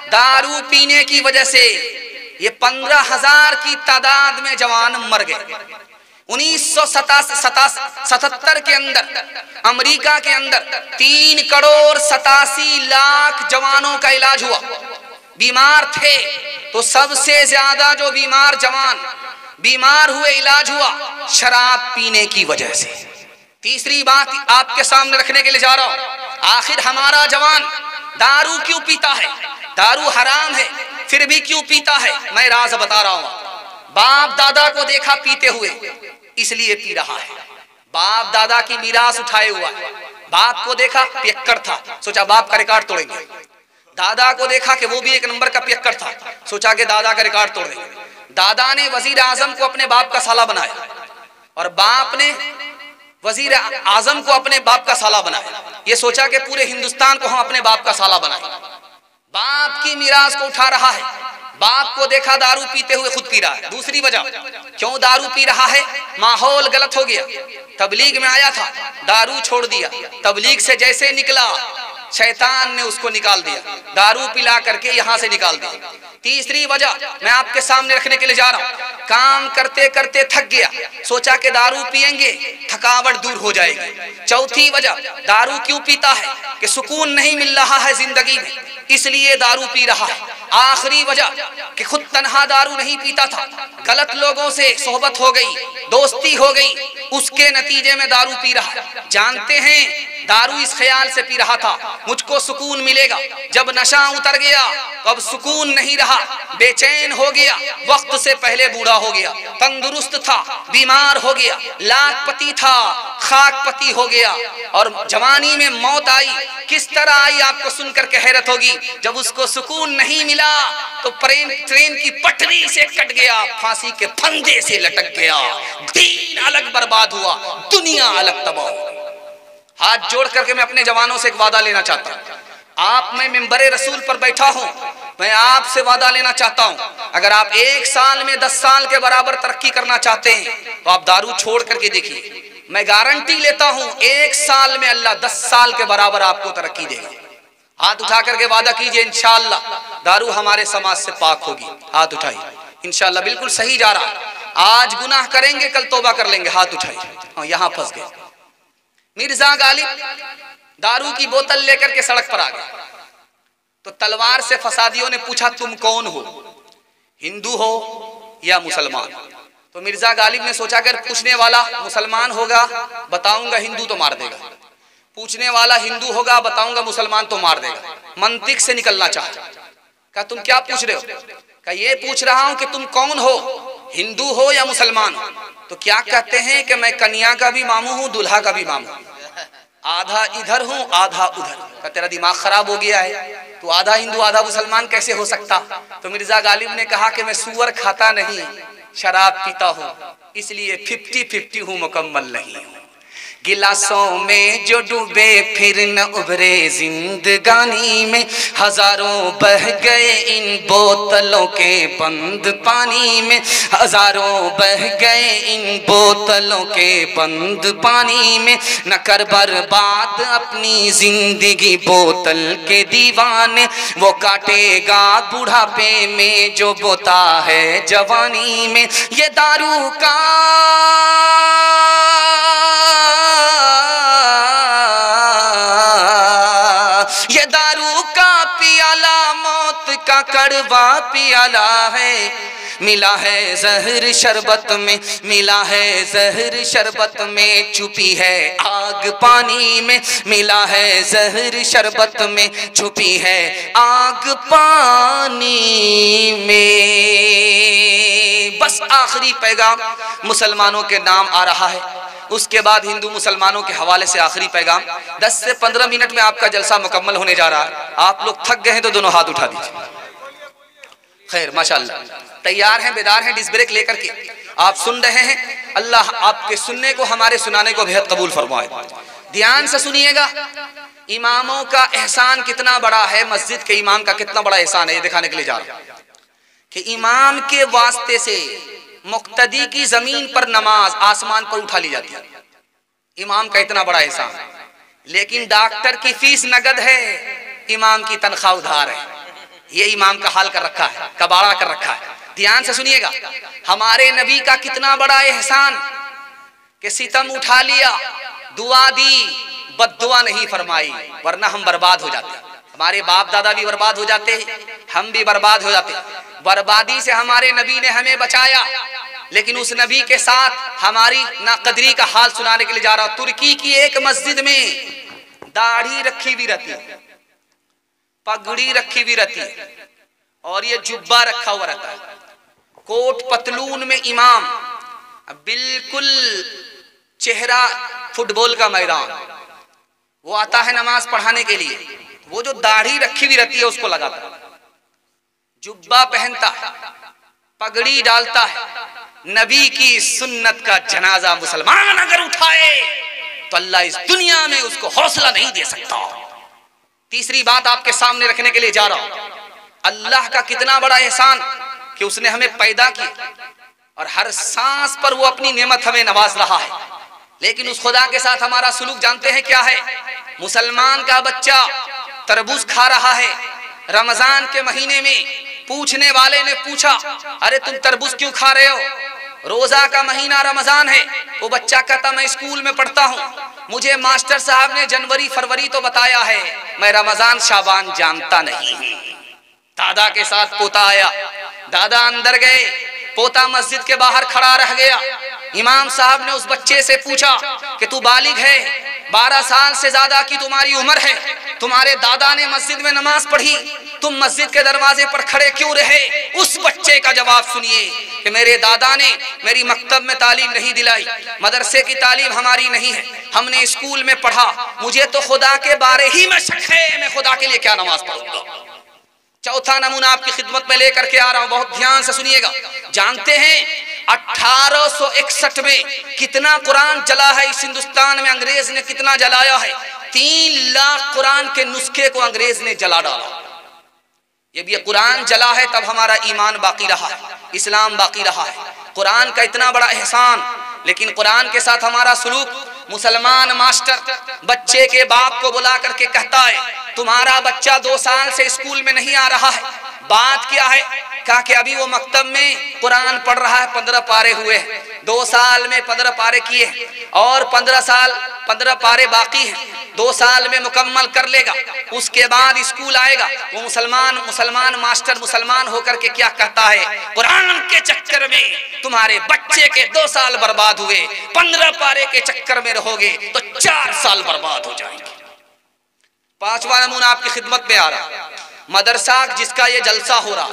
दारू पीने की वजह से ये 15,000 की तादाद में जवान मर गए। 1977 के अंदर अमेरिका के अंदर 3 करोड़ 87 लाख जवानों का इलाज हुआ। बीमार थे तो सबसे ज्यादा जो बीमार जवान बीमार हुए, इलाज हुआ शराब पीने की वजह से। तीसरी बात आपके सामने रखने के लिए जा रहा हूं, आखिर हमारा जवान दारू क्यों पीता है? दारू हराम है, फिर भी क्यों पीता है? मैं राज बता रहा हूं। बाप दादा को देखा पीते हुए, इसलिए पी रहा है। बाप दादा की मीरास उठाए हुआ है। बाप को देखा पियक्कड़ था, सोचा बाप का रिकॉर्ड तोड़ेंगे। दादा को देखा कि वो भी 1 नंबर का पियक्कड़ था, सोचा कि दादा का रिकॉर्ड तोड़ेंगे। दादा ने वजीर आजम को अपने बाप का साला बनाया और बाप ने वजीर आजम को अपने बाप का साला बनाया। ये सोचा कि पूरे हिंदुस्तान को हम अपने बाप का साला बनाएं। बाप की मीरास को उठा रहा है। बाप को देखा दारू पीते हुए, खुद पी रहा है। दूसरी वजह क्यों दारू पी रहा है? माहौल गलत हो गया। तबलीग में आया था, दारू छोड़ दिया। तबलीग से जैसे निकला, शैतान ने उसको निकाल दिया, दारू पिला करके यहां से निकाल दिया। तीसरी वजह मैं आपके सामने रखने के लिए जा रहा हूं, काम करते करते थक गया, सोचा कि दारू पिएंगे थकावट दूर हो जाएगी। चौथी वजह दारू क्यों पीता है? कि सुकून नहीं मिल रहा है जिंदगी में, इसलिए दारू पी रहा है। आखिरी वजह कि खुद तन्हा दारू नहीं पीता था, गलत लोगों से सोहबत हो गई, दोस्ती हो गई, उसके नतीजे में दारू पी रहा है। जानते हैं दारू इस ख्याल से पी रहा था मुझको सुकून मिलेगा, जब नशा उतर गया तो अब सुकून नहीं रहा, बेचैन हो गया, वक्त से पहले बूढ़ा हो गया। तंदुरुस्त था, बीमार हो गया, लाखपति था, खाकपति हो गया। और जवानी में मौत आई, किस तरह आई आपको सुनकर के हैरत होगी। जब उसको सुकून नहीं मिला तो ट्रेन की पटरी से कट गया, फांसी के फंदे से लटक गया। दीन अलग बर्बाद हुआ, दुनिया अलग तबाह हो। हाथ जोड़ करके मैं अपने जवानों से एक वादा लेना चाहता हूं। आप, मैं मिंबरे रसूल पर बैठा हूं, मैं आपसे वादा लेना चाहता हूं, अगर आप 1 साल में 10 साल के बराबर तरक्की करना चाहते हैं तो आप दारू छोड़ करके देखिए। मैं गारंटी लेता हूं 1 साल में अल्लाह 10 साल के बराबर आपको तरक्की देगा। हाथ उठा करके वादा कीजिए, इंशाअल्लाह दारू हमारे समाज से पाक होगी। हाथ उठाइए, इंशाअल्लाह बिल्कुल सही जा रहा है। आज गुनाह करेंगे, कल तौबा कर लेंगे। हाथ उठाइए। यहाँ फंस गए। मिर्जा गालिब दारू की बोतल लेकर के सड़क पर आ गए तो तलवार से फसादियों ने पूछा, तुम कौन हो, हिंदू हो या मुसलमान? तो मिर्जा गालिब ने सोचा अगर पूछने वाला मुसलमान होगा बताऊंगा हिंदू तो मार देगा, पूछने वाला हिंदू होगा, बताऊंगा मुसलमान तो मार देगा, मंतिक से निकलना चाहता। कहा तुम क्या पूछ रहे हो? कहा ये पूछ रहा हूं कि तुम कौन हो, हिंदू हो या मुसलमान हो? तो क्या कहते हैं कि मैं कन्या का भी मामू हूं, दूल्हा का भी मामू हूं, आधा इधर हूं आधा उधर। का तेरा दिमाग खराब हो गया है, तू आधा हिंदू आधा मुसलमान कैसे हो सकता? तो मिर्जा गालिब ने कहा कि मैं सूअर खाता नहीं, शराब पीता हूं, इसलिए 50-50 हूं, मुकम्मल नहीं हूं। गिलासों में जो डूबे फिर न उभरे जिंदगानी में, हजारों बह गए इन बोतलों के बंद पानी में, हजारों बह गए इन बोतलों के बंद पानी में। न कर बर्बाद अपनी जिंदगी बोतल के दीवाने, वो काटेगा बुढ़ापे में जो बोता है जवानी में। ये दारू का पियाला मौत का कड़वा पियाला है, मिला है जहर शरबत में, मिला है जहर शरबत में, छुपी है आग पानी में, मिला है जहर शरबत में, छुपी है आग पानी में। बस आखिरी पैगाम मुसलमानों के नाम आ रहा है, उसके बाद हिंदू मुसलमानों के हवाले से आखिरी पैगाम। 10 से 15 मिनट में आपका जलसा मुकम्मल होने जा रहा है। आप लोग थक गए हैं तो दोनों हाथ उठा दीजिए। खैर माशाअल्लाह, तैयार हैं, बेदार हैं, डिस ब्रेक लेकर के आप सुन रहे हैं। अल्लाह आपके सुनने को, हमारे सुनाने को बेहद कबूल फरमाए। ध्यान से सुनिएगा, इमामों का एहसान कितना बड़ा है, मस्जिद के इमाम का कितना बड़ा एहसान है, ये दिखाने के लिए जा रहा हूं कि इमाम के वास्ते से मुक्तदी की जमीन पर नमाज आसमान पर उठा ली जाती है। इमाम का इतना बड़ा एहसान है। लेकिन डॉक्टर की फीस नगद है, इमाम की तनख्वाह उधार है। ये इमाम का हाल कर रखा है, कबाड़ा कर रखा है। ध्यान से सुनिएगा, हमारे नबी का कितना बड़ा एहसान कि सितम उठा लिया, दुआ दी, बद्दुआ नहीं फरमाई, वरना हम बर्बाद हो जाते। हमारे बाप दादा भी बर्बाद हो जाते, हम भी बर्बाद हो जाते। बर्बादी से हमारे नबी ने हमें बचाया, लेकिन उस नबी के साथ हमारी नाकदरी का हाल सुनाने के लिए जा रहा हूं। तुर्की की एक मस्जिद में दाढ़ी रखी भी रहती है, पगड़ी रखी भी रहती है, और ये जुब्बा रखा हुआ रहता है, कोट पतलून में इमाम, बिल्कुल चेहरा फुटबॉल का मैदान। वो आता है नमाज पढ़ाने के लिए, वो जो दाढ़ी रखी भी रहती है उसको लगाता है, जुब्बा पहनता है, पगड़ी डालता है। नबी की सुन्नत का जनाजा मुसलमान अगर उठाए तो अल्लाह इस दुनिया में उसको हौसला नहीं दे सकता। तीसरी बात आपके सामने रखने के लिए जा रहा हूं, अल्लाह का कितना बड़ा एहसान कि उसने हमें पैदा किया और हर सांस पर वो अपनी नेमत हमें नवाज रहा है। लेकिन उस खुदा के साथ हमारा सुलूक जानते हैं क्या है? मुसलमान का बच्चा तरबूज खा रहा है, रमजान के महीने में पूछने वाले ने पूछा, अरे तुम तरबूज क्यों खा रहे हो? रोजा का महीना रमजान है। वो बच्चा कहता मैं स्कूल में पढ़ता हूँ, मुझे मास्टर साहब ने जनवरी फरवरी तो बताया है, मैं रमजान शाबान जानता नहीं। दादा के साथ पोता आया, दादा अंदर गए, पोता मस्जिद के बाहर खड़ा रह गया। इमाम साहब ने उस बच्चे से पूछा कि तू बालिग है, 12 साल से ज्यादा की तुम्हारी उम्र है, तुम्हारे दादा ने मस्जिद में नमाज पढ़ी, तुम मस्जिद के दरवाजे पर खड़े क्यों रहे? उस बच्चे का जवाब सुनिए कि मेरे दादा ने मेरी मकतब में तालीम नहीं दिलाई, मदरसे की तालीम हमारी नहीं है, हमने स्कूल में पढ़ा, मुझे तो खुदा के बारे ही में शक है, मैं खुदा के लिए क्या नमाज पढ़ूंगा। चौथा नमूना आपकी खिदमत में लेकर के आ रहा हूं, बहुत ध्यान से सुनिएगा। जानते हैं 1861 में कितना कुरान जला है इस हिंदुस्तान में? अंग्रेज ने कितना जलाया है? 3 लाख कुरान के नुस्खे को अंग्रेज ने जला डाला। ये भी कुरान जला है तब हमारा ईमान बाकी रहा है, इस्लाम बाकी रहा है। कुरान का इतना बड़ा एहसान, लेकिन कुरान के साथ हमारा सुलूक। मुसलमान मास्टर बच्चे के बाप को बुला करके कहता है, तुम्हारा बच्चा 2 साल से स्कूल में नहीं आ रहा है, बात क्या है? कहा कि अभी वो मकतब में कुरान पढ़ रहा है, 15 पारे हुए, 2 साल में 15 पारे किए और 15 पारे बाकी हैं। 2 साल में मुकम्मल कर लेगा, उसके बाद स्कूल आएगा, वो मुसलमान मास्टर मुसलमान होकर के क्या कहता है, कुरान के चक्कर में तुम्हारे बच्चे के 2 साल बर्बाद हुए, 15 पारे के चक्कर में रहोगे तो 4 साल बर्बाद हो जाएंगे। 5वां नमूना आपकी खिदमत में आ रहा, मदरसा जिसका ये जलसा हो रहा,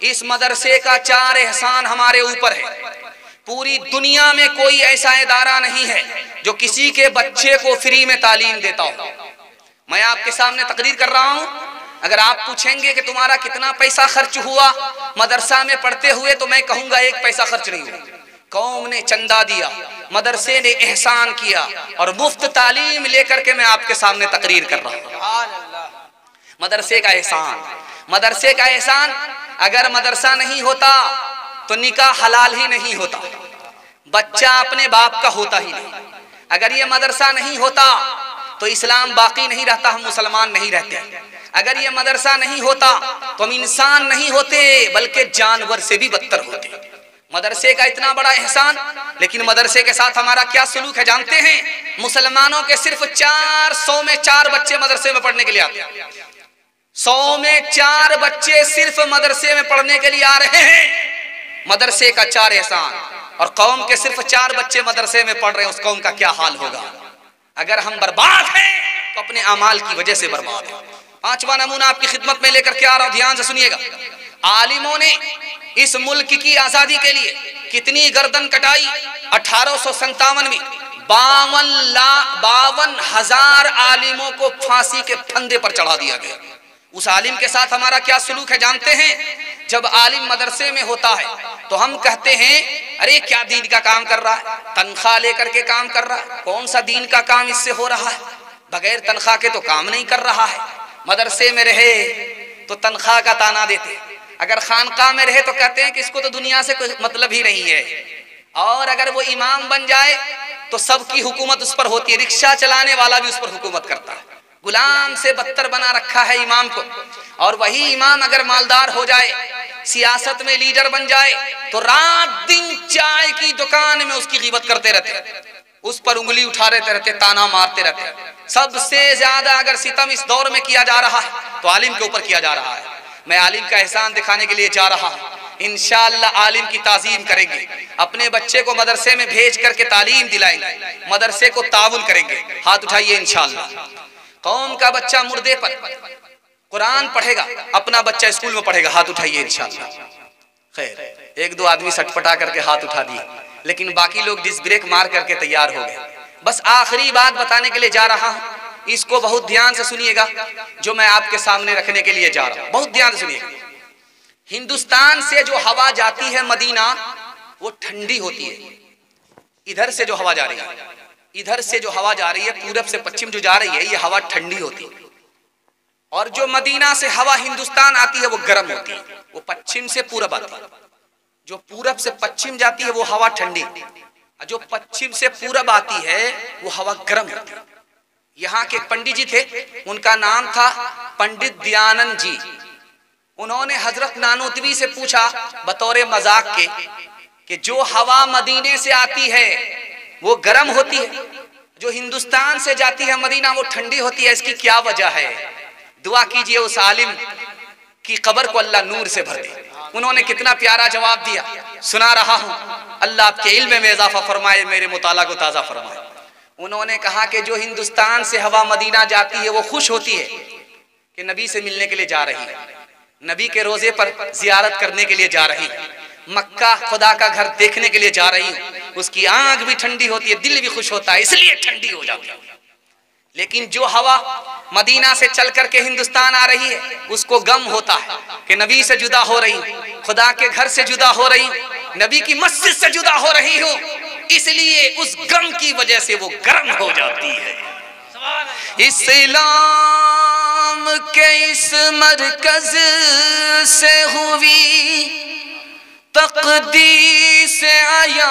इस मदरसे का 4 एहसान हमारे ऊपर है। पूरी दुनिया में कोई ऐसा इदारा नहीं है जो किसी के बच्चे को फ्री में तालीम देता हो। मैं आपके सामने तकरीर कर रहा हूं, अगर आप पूछेंगे कि तुम्हारा कितना पैसा खर्च हुआ मदरसा में पढ़ते हुए, तो मैं कहूंगा 1 पैसा खर्च नहीं हुआ। कौम ने चंदा दिया, मदरसे ने एहसान किया और मुफ्त तालीम लेकर के मैं आपके सामने तकरीर कर रहा हूं। मदरसे का एहसान, मदरसे का एहसान, अगर मदरसा नहीं होता तो निकाह हलाल ही नहीं होता, बच्चा अपने बाप का होता ही नहीं। अगर ये मदरसा नहीं होता तो इस्लाम बाकी नहीं रहता, हम मुसलमान नहीं रहते। अगर ये मदरसा नहीं होता तो हम इंसान नहीं होते बल्कि जानवर से भी बदतर होते। मदरसे का इतना बड़ा एहसान, लेकिन मदरसे के साथ हमारा क्या सलूक है जानते हैं? मुसलमानों के सिर्फ 400 में 4 बच्चे मदरसे में पढ़ने के लिए आते हैं। 100 में 4 बच्चे सिर्फ मदरसे में पढ़ने के लिए आ रहे हैं। मदरसे का 4 एहसान, और कौम के सिर्फ 4 बच्चे मदरसे में पढ़ रहे हैं, उस कौम का क्या हाल होगा? अगर हम बर्बाद हैं तो अपने अमाल की वजह से बर्बाद हैं। 5वां नमूना आपकी खिदमत में लेकर के आ रहा हूं, ध्यान से सुनिएगा। आलिमों ने इस मुल्क की आजादी के लिए कितनी गर्दन कटाई। 1857 में 52,000 आलिमों को फांसी के फंदे पर चढ़ा दिया गया। उस आलिम के साथ हमारा क्या सलूक है जानते हैं? जब आलिम मदरसे में होता है तो हम कहते हैं अरे क्या दीन का काम कर रहा है, तनख्वाह लेकर के काम कर रहा है, कौन सा दीन का काम इससे हो रहा है, बगैर तनख्वाह के तो काम नहीं कर रहा है। मदरसे में रहे तो तनख्वाह का ताना देते, अगर खानकाह में रहे तो कहते हैं कि इसको तो दुनिया से कोई मतलब ही नहीं है, और अगर वो इमाम बन जाए तो सबकी हुकूमत उस पर होती है, रिक्शा चलाने वाला भी उस पर हुकूमत करता है। गुलाम से बदतर बना रखा है इमाम को। और वही इमाम अगर मालदार हो जाए, सियासत में लीडर बन जाए, तो रात दिन चाय की दुकान में उसकी गिबत करते रहते, उस पर उंगली उठा रहते, ताना मारते रहते। सबसे ज्यादा अगर सितम इस दौर में किया जा रहा है तो आलिम के ऊपर किया जा रहा है। मैं आलिम का एहसान दिखाने के लिए जा रहा हूँ, इंशाअल्लाह आलिम की ताजीम करेंगे, अपने बच्चे को मदरसे में भेज करके तालीम दिलाएंगे, मदरसे को ताउन करेंगे। हाथ उठाइए इंशाअल्लाह। कौम का बच्चा मुर्दे पर कुरान पढ़ेगा, अपना बच्चा स्कूल में पढ़ेगा, हाथ उठाइए इंशाअल्लाह। खैर 1-2 आदमी सटपटा करके हाथ उठा दिए, लेकिन बाकी लोग डिस्क ब्रेक मार करके तैयार हो गए। बस आखिरी बात बताने के लिए जा रहा हूं, इसको बहुत ध्यान से सुनिएगा, जो मैं आपके सामने रखने के लिए जा रहा हूं, बहुत ध्यान से सुनिएगा। हिंदुस्तान से जो हवा जाती है मदीना, वो ठंडी होती है। इधर से जो हवा जा रही है, इधर से जो हवा जा रही है, पूरब से पश्चिम जो जा रही है, ये हवा ठंडी होती है। और जो मदीना से हवा हिंदुस्तान आती है वो गर्म होती है, वो पश्चिम से पूरब आती है। जो पूरब से पश्चिम जाती है वो हवा ठंडी, जो पश्चिम से पूरब आती है वो हवा गर्म होती है। यहाँ के पंडित जी थे, उनका नाम था पंडित दयानंद जी। उन्होंने हजरत नानोतवी से पूछा बतौर मजाक के कि जो हवा मदीने से आती है वो गर्म होती है, जो हिंदुस्तान से जाती है मदीना वो ठंडी होती है, इसकी क्या वजह है? दुआ कीजिए उस आलिम की कब्र को अल्लाह नूर से भर दे। उन्होंने कितना प्यारा जवाब दिया, सुना रहा हूं, अल्लाह आपके इल्म में इजाफा फरमाए, मेरे मुताला को ताज़ा फरमाए। उन्होंने कहा कि जो हिंदुस्तान से हवा मदीना जाती है वो खुश होती है कि नबी से मिलने के लिए जा रही है, नबी के रोजे पर जियारत करने के लिए जा रही है, मक्का खुदा का घर देखने के लिए जा रही हूँ। उसकी आंख भी ठंडी होती है, दिल भी खुश होता है, इसलिए ठंडी हो जाती है। लेकिन जो हवा मदीना से चल करके हिंदुस्तान आ रही है उसको गम होता है कि नबी से जुदा हो रही हूँ, खुदा के घर से जुदा हो रही हूँ, नबी की मस्जिद से जुदा हो रही हूँ, इसलिए उस गम की वजह से वो गर्म हो जाती है। इस्लाम के इस मरकज से हुई तकदीर से आया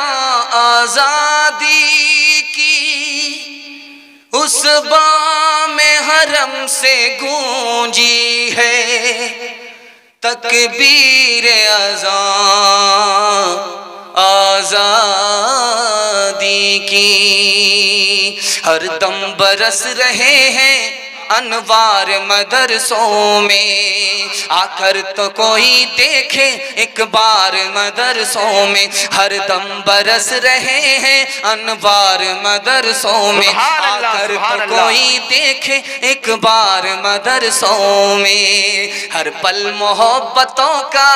आजादी की, उस बामे हरम से गूंजी है तकबीर अज़ां आजादी की। हरदम बरस रहे हैं अनवार मदरसों में, आकर तो कोई देखे एक बार मदरसों में। हरदम बरस रहे हैं अनवार मदरसों में, आकर तो कोई देखे एक बार मदरसों में। हर पल मोहब्बतों का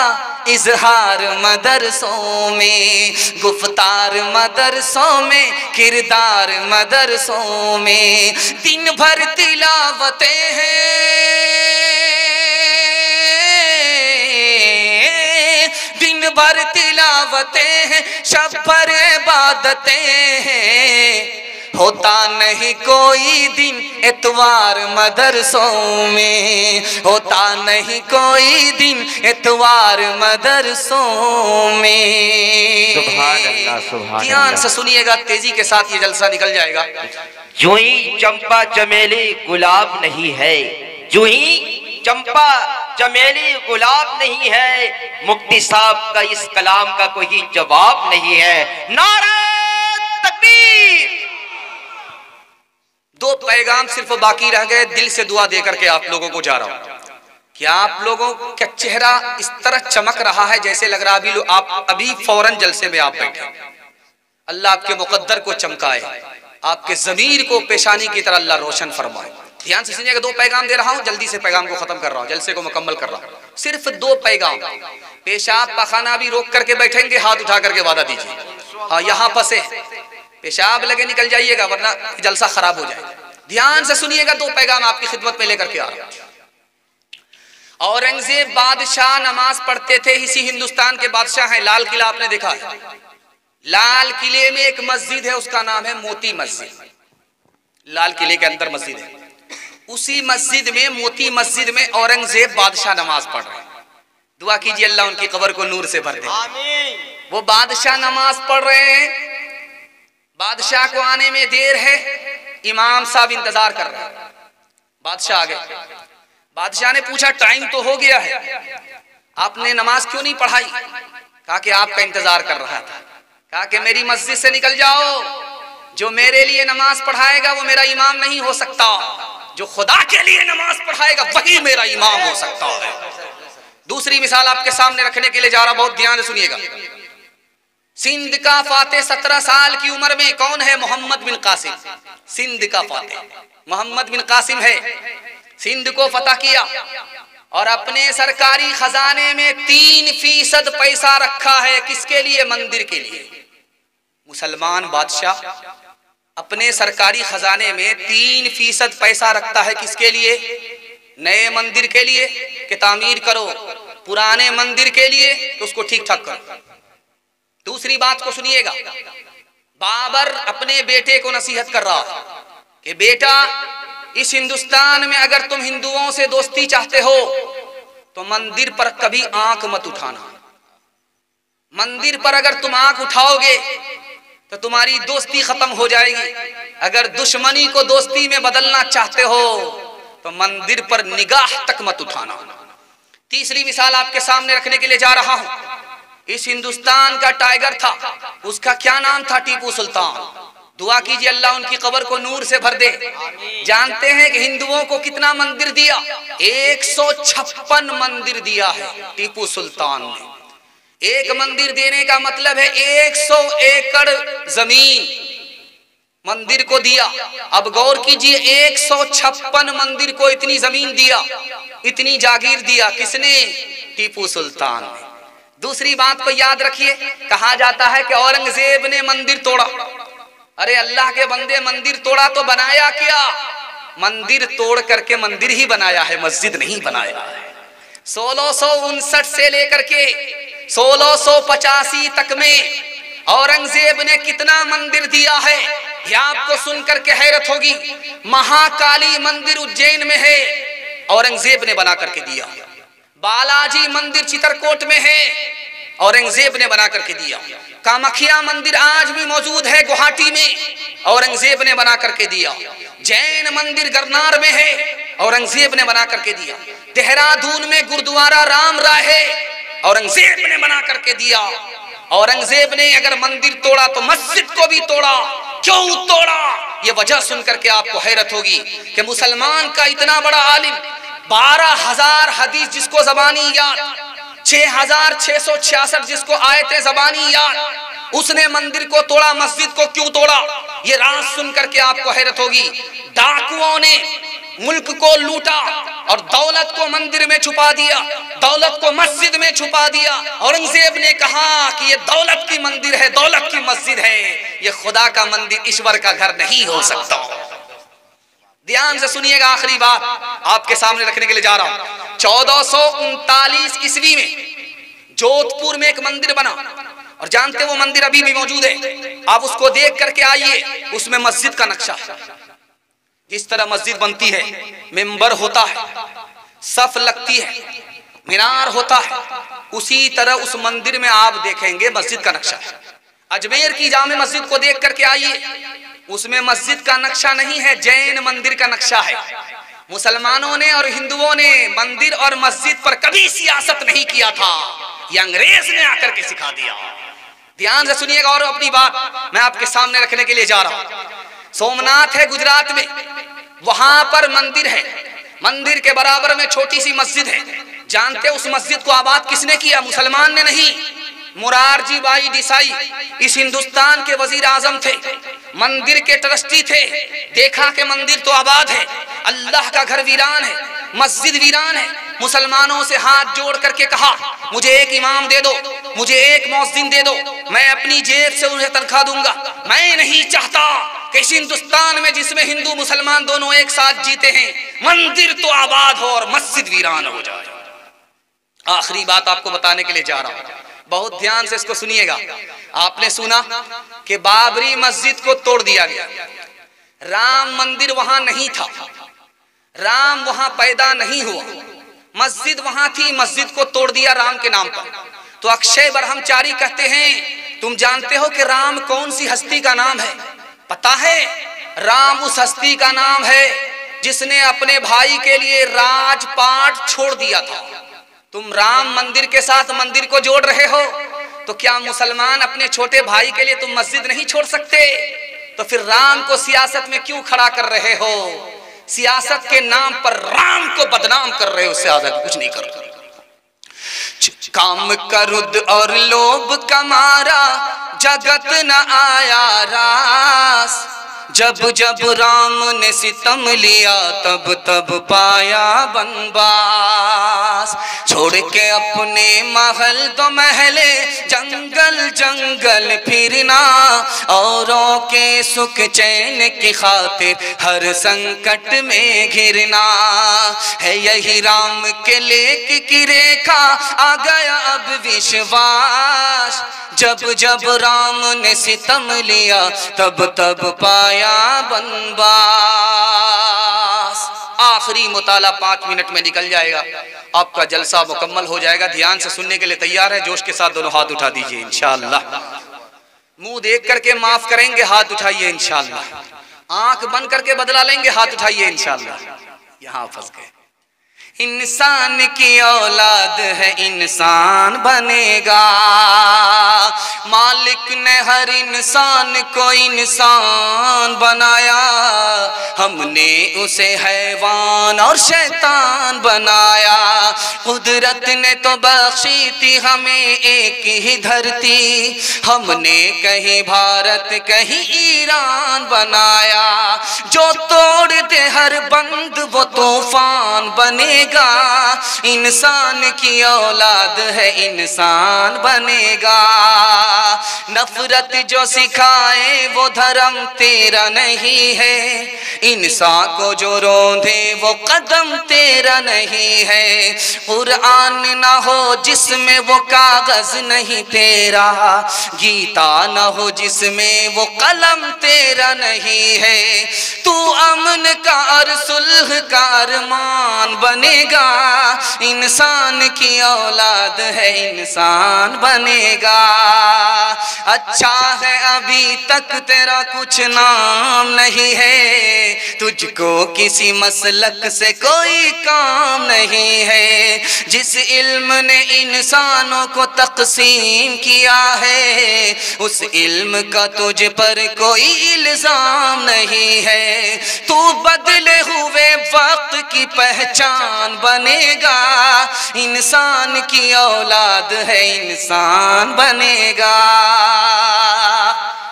इजहार मदरसों में, गुफ्तार मदरसों में, किरदार मदरसों में। दिन भर तिलावतें हैं, दिन भर तिलावतें हैं, शब भर इबादतें हैं। होता नहीं कोई दिन इतवार मदरसों में, होता नहीं कोई दिन इतवार मदरसों में। सुभान अल्लाह, सुभान। ध्यान से सुनिएगा, तेजी के साथ ये जलसा निकल जाएगा। जूही चंपा चमेली गुलाब नहीं है, जूही चंपा चमेली गुलाब नहीं है, मुफ्ती साहब का इस कलाम का कोई जवाब नहीं है। नारे तकबीर। दो पैगाम सिर्फ बाकी रह गए, दिल से दुआ देकर के आप लोगों को जा रहा हूं कि आप लोगों का चेहरा इस तरह चमक रहा है जैसे लग रहा अभी आप अभी फौरन जलसे में आप बैठे। अल्लाह आपके मुकद्दर को चमकाए, आपके ज़मीर को पेशानी की तरह अल्लाह रोशन फरमाए। ध्यान से सुनिएगा, दो पैगाम दे रहा हूं, जल्दी से पैगाम को खत्म कर रहा हूं, जलसे को मुकम्मल कर रहा हूं। सिर्फ दो पैगाम। पेशाब पखाना भी रोक करके बैठेंगे, हाथ उठा करके वादा दीजिए। हाँ, यहाँ फंसे, पेशाब लगे निकल जाइएगा वरना जलसा खराब हो जाएगा। ध्यान से सुनिएगा, दो पैगाम आपकी खिदमत में लेकर के आ रहा हूं। औरंगजेब बादशाह नमाज पढ़ते थे, इसी हिंदुस्तान के बादशाह हैं। लाल किला आपने देखा है, लाल किले में एक मस्जिद है, उसका नाम है मोती मस्जिद। लाल किले के अंदर मस्जिद है, उसी मस्जिद में, मोती मस्जिद में औरंगजेब बादशाह नमाज पढ़ रहे हैं। दुआ कीजिए अल्लाह उनकी कब्र को नूर से भर दे। वो बादशाह नमाज पढ़ रहे हैं, बादशाह को आने में देर है, इमाम साहब इंतजार कर रहे हैं। बादशाह आ गए, बादशाह ने पूछा टाइम तो हो गया है, आपने नमाज क्यों नहीं पढ़ाई? कहा कि आपका इंतजार कर रहा था। कहा कि मेरी मस्जिद से निकल जाओ, जो मेरे लिए नमाज पढ़ाएगा वो मेरा इमाम नहीं हो सकता, जो खुदा के लिए नमाज पढ़ाएगा वही मेरा इमाम हो सकता है। दूसरी मिसाल आपके सामने रखने के लिए जा रहा, बहुत ध्यान से सुनिएगा। सिंध का फातेह 17 साल की उम्र में, कौन है? मोहम्मद बिन कासिम। सिंध का फातेह मोहम्मद बिन कासिम है। सिंध को फतह किया और अपने सरकारी खजाने में 3% पैसा रखा है। किसके लिए? मंदिर के लिए। मुसलमान बादशाह अपने सरकारी खजाने में 3% पैसा रखता है। किसके लिए? नए मंदिर के लिए कि तामीर करो, पुराने मंदिर के लिए तो उसको ठीक ठाक करो। दूसरी बात को सुनिएगा, बाबर अपने बेटे को नसीहत कर रहा है कि बेटा, इस हिंदुस्तान में अगर तुम हिंदुओं से दोस्ती चाहते हो तो मंदिर पर कभी आंख मत उठाना। मंदिर पर अगर तुम आंख उठाओगे तो तुम्हारी दोस्ती खत्म हो जाएगी। अगर दुश्मनी को दोस्ती में बदलना चाहते हो तो मंदिर पर निगाह तक मत उठाना। तीसरी मिसाल आपके सामने रखने के लिए जा रहा हूं। इस हिंदुस्तान का टाइगर था, उसका क्या नाम था? टीपू सुल्तान। दुआ कीजिए अल्लाह उनकी कब्र को नूर से भर दे। जानते हैं कि हिंदुओं को कितना मंदिर दिया? 156 मंदिर दिया है टीपू सुल्तान ने। एक मंदिर देने का मतलब है 100 एकड़ जमीन मंदिर को दिया। अब गौर कीजिए, 156 मंदिर को इतनी जमीन दिया, इतनी जागीर दिया। किसने? टीपू सुल्तान ने। दूसरी बात को याद रखिए, कहा जाता है कि औरंगजेब ने मंदिर तोड़ा। अरे अल्लाह के बंदे, मंदिर तोड़ा तो बनाया क्या? मंदिर तोड़ करके मंदिर ही बनाया है, मस्जिद नहीं बनाया है। 1659 से लेकर के 1685 तक में औरंगजेब ने कितना मंदिर दिया है, यह आपको सुनकर के हैरत होगी। महाकाली मंदिर उज्जैन में है, औरंगजेब ने बना करके दिया। बालाजी मंदिर चित्रकूट में है, औरंगजेब ने बना करके दिया। कामाख्या मंदिर आज भी मौजूद है गुवाहाटी में, औरंगजेब ने बना करके दिया। जैन मंदिर गिरनार में है, औरंगजेब ने बना करके दिया। देहरादून में गुरुद्वारा राम राय है, औरंगजेब ने बना करके दिया। औरंगजेब ने अगर मंदिर तोड़ा तो मस्जिद को भी तोड़ा। क्यों तोड़ा? ये वजह सुनकर के आपको हैरत होगी कि मुसलमान का इतना बड़ा आलिम, 12,000 हदीस जिसको ज़बानी याद, 6,666 जिसको आयतें ज़बानी याद, उसने मंदिर को तोड़ा, मस्जिद को क्यों तोड़ा? ये राज सुन करके आपको हैरत होगी। डाकुओं ने मुल्क को लूटा और दौलत को मंदिर में छुपा दिया, दौलत को मस्जिद में छुपा दिया। औरंगजेब ने कहा कि ये दौलत की मंदिर है, दौलत की मस्जिद है, ये खुदा का मंदिर, ईश्वर का घर नहीं हो सकता। ध्यान से सुनिएगा, आखिरी बात आपके सामने रखने के लिए जा रहा हूं। 1439 ईस्वी में जोधपुर में एक मंदिर बना, और जानते हैं वो मंदिर अभी भी मौजूद है। आप उसको देख करके आइए, उसमें मस्जिद का नक्शा, जिस तरह मस्जिद बनती है, मिंबर होता है, सफ लगती है, मीनार होता है, उसी तरह उस मंदिर में आप देखेंगे मस्जिद का नक्शा। अजमेर की जामे मस्जिद को देख करके आइए, उसमें मस्जिद का नक्शा नहीं है, जैन मंदिर का नक्शा है। मुसलमानों ने और हिंदुओं ने मंदिर और मस्जिद पर कभी सियासत नहीं किया था, ये अंग्रेज ने आकर के सिखा दिया। ध्यान से सुनिएगा और अपनी बात मैं आपके सामने रखने के लिए जा रहा हूं। सोमनाथ है गुजरात में, वहां पर मंदिर है, मंदिर के बराबर में छोटी सी मस्जिद है। जानते उस मस्जिद को आबाद किसने किया? मुसलमान ने नहीं, मुरारजी भाई देसाई इस हिंदुस्तान के वजीर आजम थे, मंदिर के ट्रस्टी थे। देखा कि मंदिर तो आबाद है, अल्लाह का घर वीरान है, मस्जिद वीरान है। मुसलमानों से हाथ जोड़ करके कहा, मुझे एक इमाम दे दो, मुझे एक मौज़िन दे दो, मैं अपनी जेब से उन्हें तनख्वाह दूंगा। मैं नहीं चाहता कि इस हिंदुस्तान में जिसमें हिंदू मुसलमान दोनों एक साथ जीते हैं, मंदिर तो आबाद हो और मस्जिद वीरान हो जाए। आखिरी बात आपको बताने के लिए जा रहा हूं, बहुत ध्यान से इसको सुनिएगा। आपने सुना कि बाबरी मस्जिद को तोड़ दिया गया, राम मंदिर वहां नहीं था, राम वहां पैदा नहीं हुआ, मस्जिद वहां थी, मस्जिद को तोड़ दिया राम के नाम पर। तो अक्षय ब्रह्मचारी कहते हैं, तुम जानते हो कि राम कौन सी हस्ती का नाम है? पता है, राम उस हस्ती का नाम है जिसने अपने भाई के लिए राजपाट छोड़ दिया था। तुम राम मंदिर के साथ मंदिर को जोड़ रहे हो, तो क्या मुसलमान अपने छोटे भाई के लिए तुम मस्जिद नहीं छोड़ सकते? तो फिर राम को सियासत में क्यों खड़ा कर रहे हो? सियासत के नाम पर राम को बदनाम कर रहे हो, उससे ज्यादा कुछ नहीं कर रहे। काम करुद और लोभ कमारा, जगत न आया रास। जब जब राम ने सितम लिया, तब तब पाया बनवास। छोड़ के अपने महल तो महले, जंगल जंगल फिरना, औरों के सुख चैन की खातिर हर संकट में घिरना। है यही राम के लेख की रेखा, आ गया अब विश्वास। जब जब राम ने सितम लिया, तब तब पाया बनवास। आखिरी मुताला 5 मिनट में निकल जाएगा, आपका जलसा मुकम्मल हो जाएगा। ध्यान से सुनने के लिए तैयार है? जोश के साथ दोनों हाथ उठा दीजिए इंशाअल्लाह। मुंह देख करके माफ करेंगे, हाथ उठाइए इंशाअल्लाह। आंख बंद करके बदला लेंगे, हाथ उठाइए इंशाअल्लाह। यहां फंस गए। इंसान की औलाद है, इंसान बनेगा। मालिक ने हर इंसान को इंसान बनाया, हमने उसे हैवान और शैतान बनाया। कुदरत ने तो बख्शी थी हमें एक ही धरती, हमने कहीं भारत कहीं ईरान बनाया। जो तोड़ दे हर बंद वो तूफान बनेगा। इंसान की औलाद है, इंसान बनेगा। नफरत जो सिखाए वो धर्म तेरा नहीं है, इंसान को जो रोंदे वो कदम तेरा नहीं है। कुरान ना हो जिसमें वो कागज नहीं तेरा, गीता ना हो जिसमें वो कलम तेरा नहीं है। तू अमन का और सुलह का अरमान बनेगा। इंसान की औलाद है, इंसान बनेगा। अच्छा है अभी तक तेरा कुछ नाम नहीं है, तुझको किसी मसलक से कोई काम नहीं है। जिस इल्म ने इंसानों को तकसीम किया है, उस इल्म का तुझ पर कोई इल्जाम नहीं है। तू बदले हुए वक्त की पहचान बनेगा, इंसान की औलाद है इंसान बनेगा।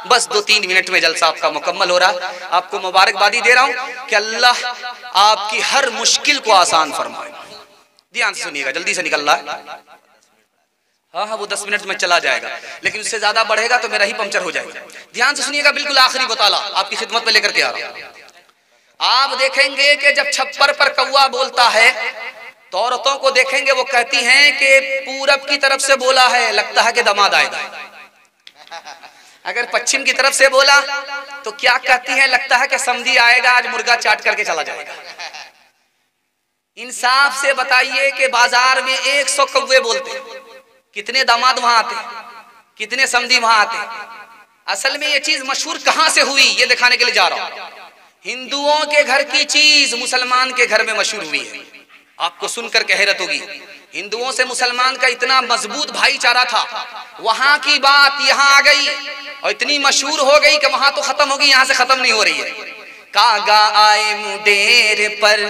बस 2-3 मिनट में जलसा आपका मुकम्मल हो रहा। आपको मुबारकबादी दे रहा हूं कि अल्लाह आपकी हर मुश्किल को आसान फरमाए। ध्यान से सुनिएगा, जल्दी से निकल रहा है। हाँ, वो 10 मिनट में चला जाएगा, लेकिन उससे ज्यादा बढ़ेगा तो मेरा ही पंक्चर हो जाएगा। ध्यान से सुनिएगा, बिल्कुल आखिरी मुताला आपकी खिदमत में लेकर के आ रहा हूं। आप देखेंगे कि जब छप्पर पर कौवा बोलता है तो औरतों को देखेंगे वो कहती हैं कि पूरब की तरफ से बोला है, लगता है कि दामाद आएगा। अगर पश्चिम की तरफ से बोला तो क्या कहती है, लगता है कि समधी आएगा, आज मुर्गा चाट करके चला जाएगा। इंसाफ से बताइए कि बाजार में 100 कौवे बोलते, कितने दामाद वहां आते, कितने समधी वहां आते। असल में ये चीज मशहूर कहां से हुई ये दिखाने के लिए जा रहा हूं। हिंदुओं के घर की चीज मुसलमान के घर में मशहूर हुई है। आपको सुनकर के हैरत होगी, हिंदुओं से मुसलमान का इतना मजबूत भाईचारा था, वहां की बात यहां आ गई और इतनी मशहूर हो गई कि वहां तो खत्म होगी, यहां से खत्म नहीं हो रही है। कागा आए मुडेर पर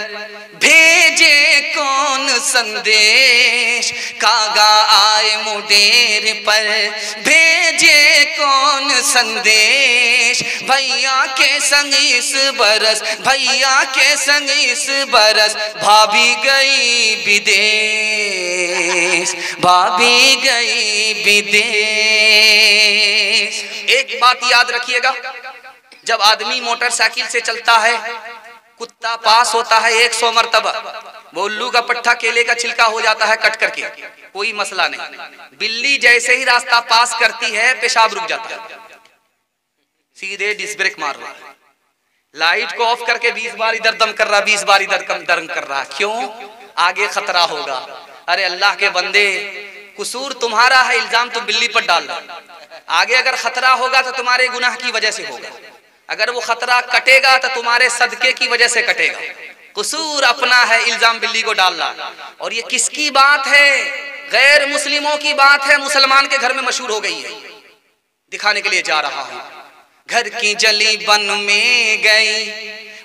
भेजे कौन संदेश, कागा आए मुडेर पर भेजे कौन संदेश। भैया के संग इस बरस, भैया के संग इस बरस भाभी गई विदेश, भाभी गई विदेश। एक बात याद रखिएगा, जब आदमी मोटरसाइकिल से चलता है, कुत्ता पास होता है 100 मरतबा, वो उल्लू का पट्टा केले का छिलका हो जाता है कट करके, कोई मसला नहीं। बिल्ली जैसे ही रास्ता पास करती है पेशाब रुक जाता है, सीधे डिस्क ब्रेक मार रहा है। लाइट को ऑफ करके 20 बार इधर दम कर रहा, 20 बार इधर दम कर रहा। क्यों? आगे खतरा होगा। अरे अल्लाह के बंदे, कसूर तुम्हारा है, इल्जाम तुम बिल्ली पर डाल रहे। आगे अगर खतरा होगा तो तुम्हारे गुनाह की वजह से होगा, अगर वो खतरा कटेगा तो तुम्हारे सदके की वजह से कटेगा। कसूर अपना है, इल्जाम बिल्ली को डालना। और ये किसकी बात है? गैर मुस्लिमों की बात है, मुसलमान के घर में मशहूर हो गई है। दिखाने के लिए जा रहा हूं। घर की जली बन में गई,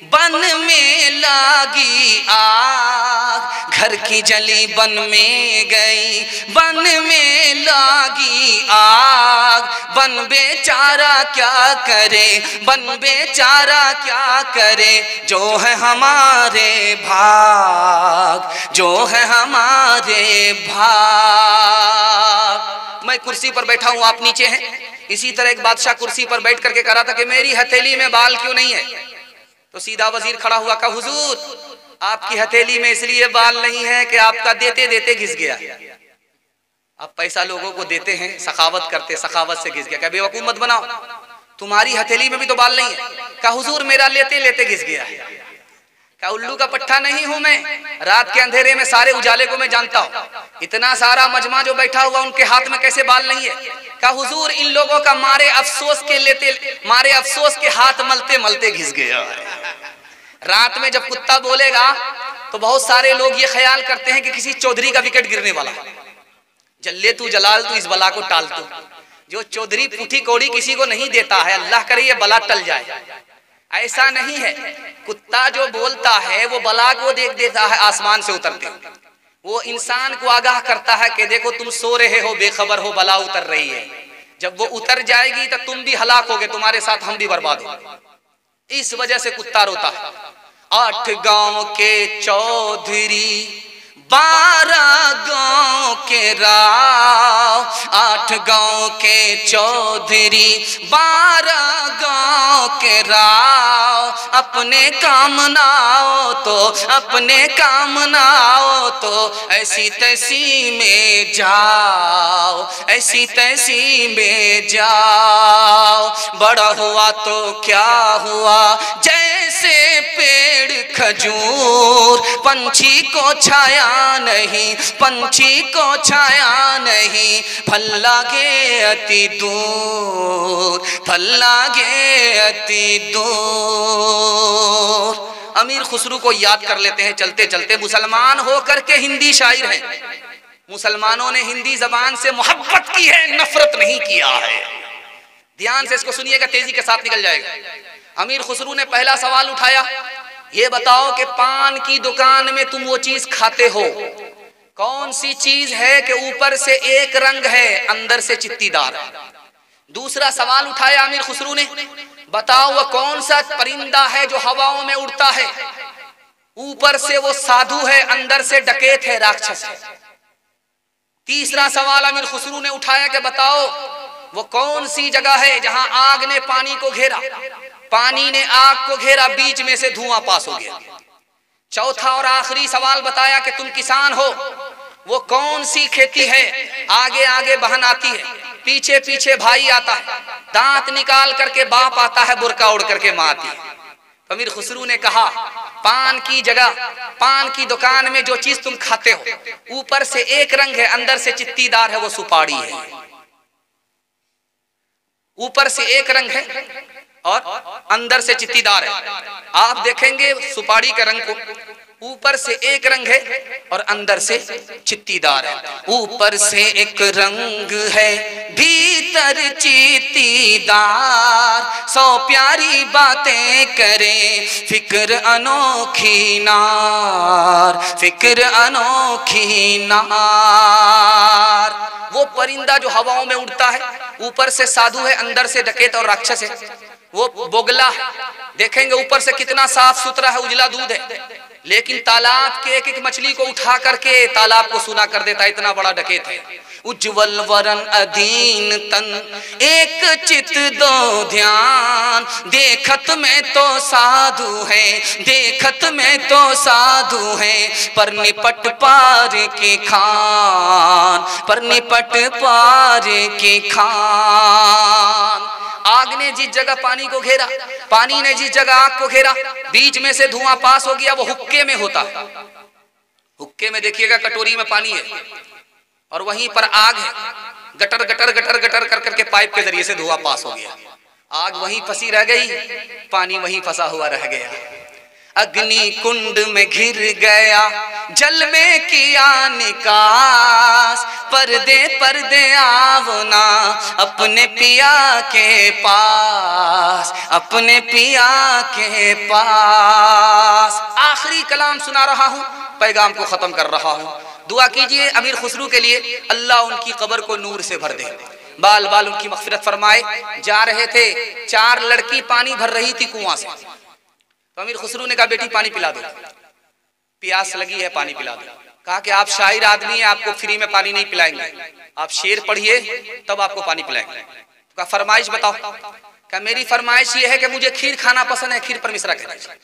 बन में लागी आग। घर की जली बन में गई, बन में लागी आग। बन बेचारा क्या करे, बन बेचारा क्या करे, जो है हमारे भाग, जो है हमारे भाग। मैं कुर्सी पर बैठा हूं, आप नीचे हैं। इसी तरह एक बादशाह कुर्सी पर बैठ करके कह रहा था कि मेरी हथेली में बाल क्यों नहीं है? तो सीधा वजीर खड़ा हुआ, कहा हुजूर आपकी हथेली में इसलिए बाल नहीं है कि आपका देते देते घिस गया। आप पैसा लोगों को देते हैं, सखावत करते, सखावत से घिस गया। क्या बेवकूफ मत बनाओ, तुम्हारी हथेली में भी तो बाल नहीं है। कहा हुजूर मेरा लेते लेते घिस गया। क्या उल्लू का पट्टा नहीं हूं मैं? रात के अंधेरे में सारे उजाले को मैं जानता हूं। इतना सारा मजमा जो बैठा हुआ उनके हाथ में कैसे बाल नहीं है? कहा हुजूर इन लोगों का मारे अफसोस के लेते, मारे अफसोस के हाथ मलते मलते घिस गया। रात में जब कुत्ता बोलेगा तो बहुत सारे लोग ये ख्याल करते हैं कि किसी चौधरी का विकेट गिरने वाला। जल्ले तू जलाल तू इस बला को टाल तू। जो चौधरी पुठी कौड़ी किसी को नहीं देता है, अल्लाह करे ये बला टल जाए। ऐसा नहीं है। कुत्ता जो बोलता है वो बला को देख देता है आसमान से उतरते। वो इंसान को आगाह करता है कि देखो तुम सो रहे हो, बेखबर हो, बला उतर रही है। जब वो उतर जाएगी तो तुम भी हलाक होगे, तुम्हारे साथ हम भी बर्बाद हो। इस वजह से कुत्ता रोता है। 8 गांव के चौधरी, 12 गांव के राव। 8 गांव के चौधरी, 12 गांव के राव। अपने काम ना आओ तो, अपने काम ना आओ तो ऐसी तैसी में जाओ, ऐसी तैसी में जाओ। बड़ा हुआ तो क्या हुआ, जैसे पेड़ खजूर, पंछी को छाया नहीं, पंछी को छाया नहीं, फल लागे अति दूर, फल लागे अति दूर। अमीर खुसरू को याद कर लेते हैं चलते चलते। मुसलमान होकर के हिंदी शायर हैं, मुसलमानों ने हिंदी जबान से मोहब्बत की है, नफरत नहीं किया है। ध्यान से इसको सुनिएगा, तेजी के साथ निकल जाएगा। अमीर खुसरू ने पहला सवाल उठाया, ये बताओ कि पान की दुकान में तुम वो चीज खाते हो, कौन सी चीज है कि ऊपर से एक रंग है अंदर से चित्तीदार है। दूसरा सवाल उठाया अमीर खुसरू ने, बताओ वह कौन सा परिंदा है जो हवाओं में उड़ता है, ऊपर से वो साधु है अंदर से डकैत है, राक्षस है। तीसरा सवाल अमीर खुसरू ने उठाया कि बताओ वो कौन सी जगह है जहां आग ने पानी को घेरा, पानी ने आग को घेरा, बीच में से धुआं पास हो गया। चौथा और आखिरी सवाल बताया कि तुम किसान हो, वो कौन सी खेती है, आगे आगे बहन आती है, पीछे पीछे भाई आता है, दांत निकाल करके बाप आता है, बुरका उड़ करके माँ आती है। अमीर खुसरू ने कहा, पान की जगह, पान की दुकान में जो चीज तुम खाते हो ऊपर से एक रंग है अंदर से चित्तीदार है, वो सुपारी है। ऊपर से एक रंग है और अंदर से चित्तीदार है। आप देखेंगे सुपारी के रंग को, ऊपर से एक रंग है और अंदर से चित्तीदार है। ऊपर से एक रंग है भीतर चित्तीदार, सौ प्यारी बातें करे फिक्र अनोखी नार, फिक्र अनोखी नार। वो परिंदा जो हवाओं में उड़ता है, ऊपर से साधु है अंदर से डकैत और राक्षस है, वो बोगला है। देखेंगे ऊपर से कितना साफ सुथरा है, उजला दूध है, लेकिन तालाब के एक एक मछली को उठा करके तालाब को सूना कर देता है, इतना बड़ा डकैत है। उज्जवल वरन अधीन तन एक चित दो ध्यान, देखत में तो साधु है, देखत में तो साधु है, पर निपट पार की खान, पर निपट पार की खान। आग ने जिस जगह पानी को घेरा, पानी ने जिस जगह आग को घेरा, बीच में से धुआं पास हो गया, वो हुक्के में होता है। हुक्के में देखिएगा कटोरी में पानी है और वहीं पर आग है, गटर गटर गटर गटर कर करके पाइप के जरिए से धुआं पास हो गया। आग वहीं फंसी रह गई, पानी वहीं फंसा हुआ रह गया। अग्नि कुंड में घिर गया, जल में किया निकास, पर्दे पर्दे आवना अपने पिया के पास, अपने पिया के पास। आखिरी कलाम सुना रहा हूँ, पैगाम को खत्म कर रहा हूँ। दुआ कीजिए अमीर खुसरू के लिए, अल्लाह उनकी कब्र को नूर से भर दे, बाल बाल उनकी मग़फ़िरत फरमाए। जा रहे थे, 4 लड़की पानी भर रही थी कुआं से, तो अमीर खुसरू ने कहा बेटी पानी पिला दो, प्यास लगी है पानी पिला दो। कहा कि आप शायर आदमी हैं, आपको फ्री में पानी नहीं पिलाएंगे, आप शेर पढ़िए तब आपको पानी पिलाएंगे। तो कहा फरमाइश बताओ। कहा मेरी फरमाइश ये है कि मुझे खीर खाना पसंद है, खीर पर मिश्रा कह दीजिए।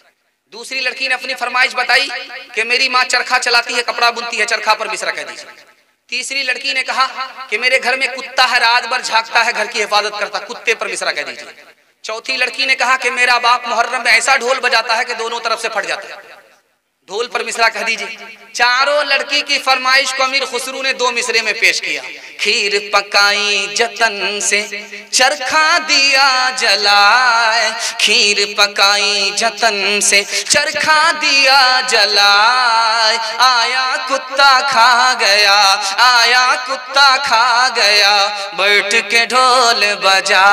दूसरी लड़की ने अपनी फरमाइश बताई कि मेरी माँ चरखा चलाती है, कपड़ा बुनती है, चरखा पर मिश्रा कह दीजिए। तीसरी लड़की ने कहा कि मेरे घर में कुत्ता है, रात भर झांकता है, घर की हिफाजत करता, कुत्ते पर मिश्रा कह दीजिए। चौथी लड़की ने कहा कि मेरा बाप मुहर्रम में ऐसा ढोल बजाता है कि दोनों तरफ से फट जाता है, ढोल पर मिसरा कह दीजिए। चारों लड़की की फरमाइश को अमीर खुसरू ने 2 मिसरे में पेश किया। खीर पकाई जतन से चरखा दिया जलाए, खीर पकाई जतन से चरखा दिया जलाए, आया कुत्ता खा गया, आया कुत्ता खा गया, बैठ के ढोल बजा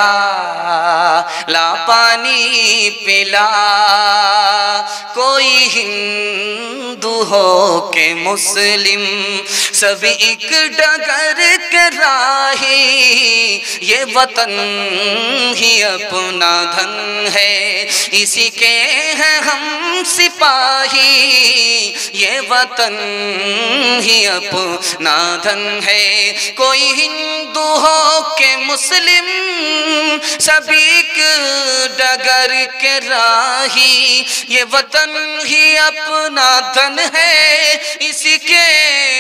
ला पानी पिला। कोई हिंदू हो के मुस्लिम सभी एक डगर के राही, ये वतन ही अपना धन है, इसी के हैं हम सिपाही, ये वतन ही अपना धन है। कोई हिंदू हो के मुस्लिम सभी एक डगर करके राही, ये वतन ही अपना धन है, इसके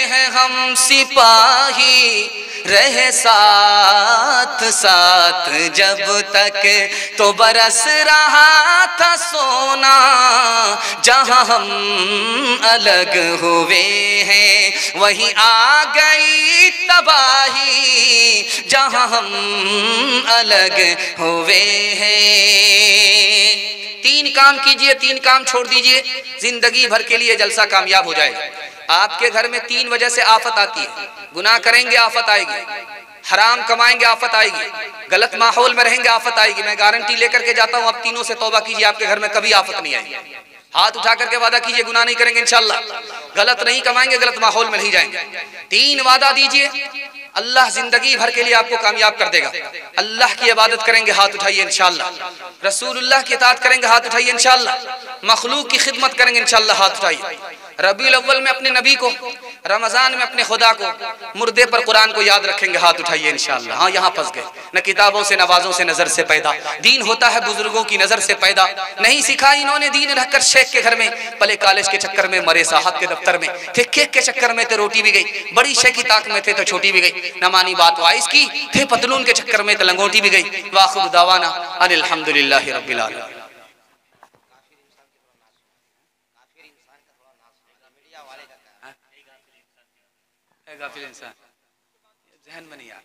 हैं हम सिपाही। रहे साथ साथ जब तक तो बरस रहा था सोना, जहां हम अलग हुए हैं वहीं आ गई तबाही, जहां हम अलग हुए हैं। 3 काम कीजिए, 3 काम छोड़ दीजिए, जिंदगी भर के लिए जलसा कामयाब हो जाएगा। आपके घर में 3 वजह से आफत आती है। गुनाह करेंगे आफत आएगी, हराम कमाएंगे आफत आएगी, गलत माहौल में रहेंगे आफत आएगी। मैं गारंटी लेकर के जाता हूं, आप तीनों से तौबा कीजिए, आपके घर में कभी आफत नहीं आएगी। हाथ उठा करके वादा कीजिए, गुनाह नहीं करेंगे इंशाल्लाह, गलत नहीं कमाएंगे, गलत माहौल में नहीं जाएंगे। 3 वादा दीजिए, अल्लाह जिंदगी भर के लिए आपको कामयाब कर देगा। अल्लाह की इबादत करेंगे, हाथ उठाइए इंशाल्लाह। रसूलुल्लाह की इताअत करेंगे, हाथ उठाइए इंशाल्लाह। मखलूक की खिदमत करेंगे इंशाल्लाह, हाथ उठाइए। रबीउल अव्वल में अपने नबी को, रमजान में अपने खुदा को, मुर्दे पर कुरान को याद रखेंगे, हाथ उठाइए इंशाल्लाह। हाँ, यहाँ फंस गए। न किताबों से नवाजों से नजर से पैदा, दीन होता है बुजुर्गों की नजर से पैदा। नहीं सीखा इन्होंने दीन रहकर शेख के घर में, पले कॉलेज के चक्कर में मरे साहब के दफ्तर में, थे केक के चक्कर में थे रोटी भी गई, बड़ी शेख की ताक में थे तो छोटी भी गई, न मानी बात वाइस की, थे पतलून के चक्कर में तो लंगोटी भी गई। वाखिर दावाना अनिल हम्दुलिल्लाहि रब्बिल आलमीन। गाफिल इंसान ज़हन में नहीं आ रहा,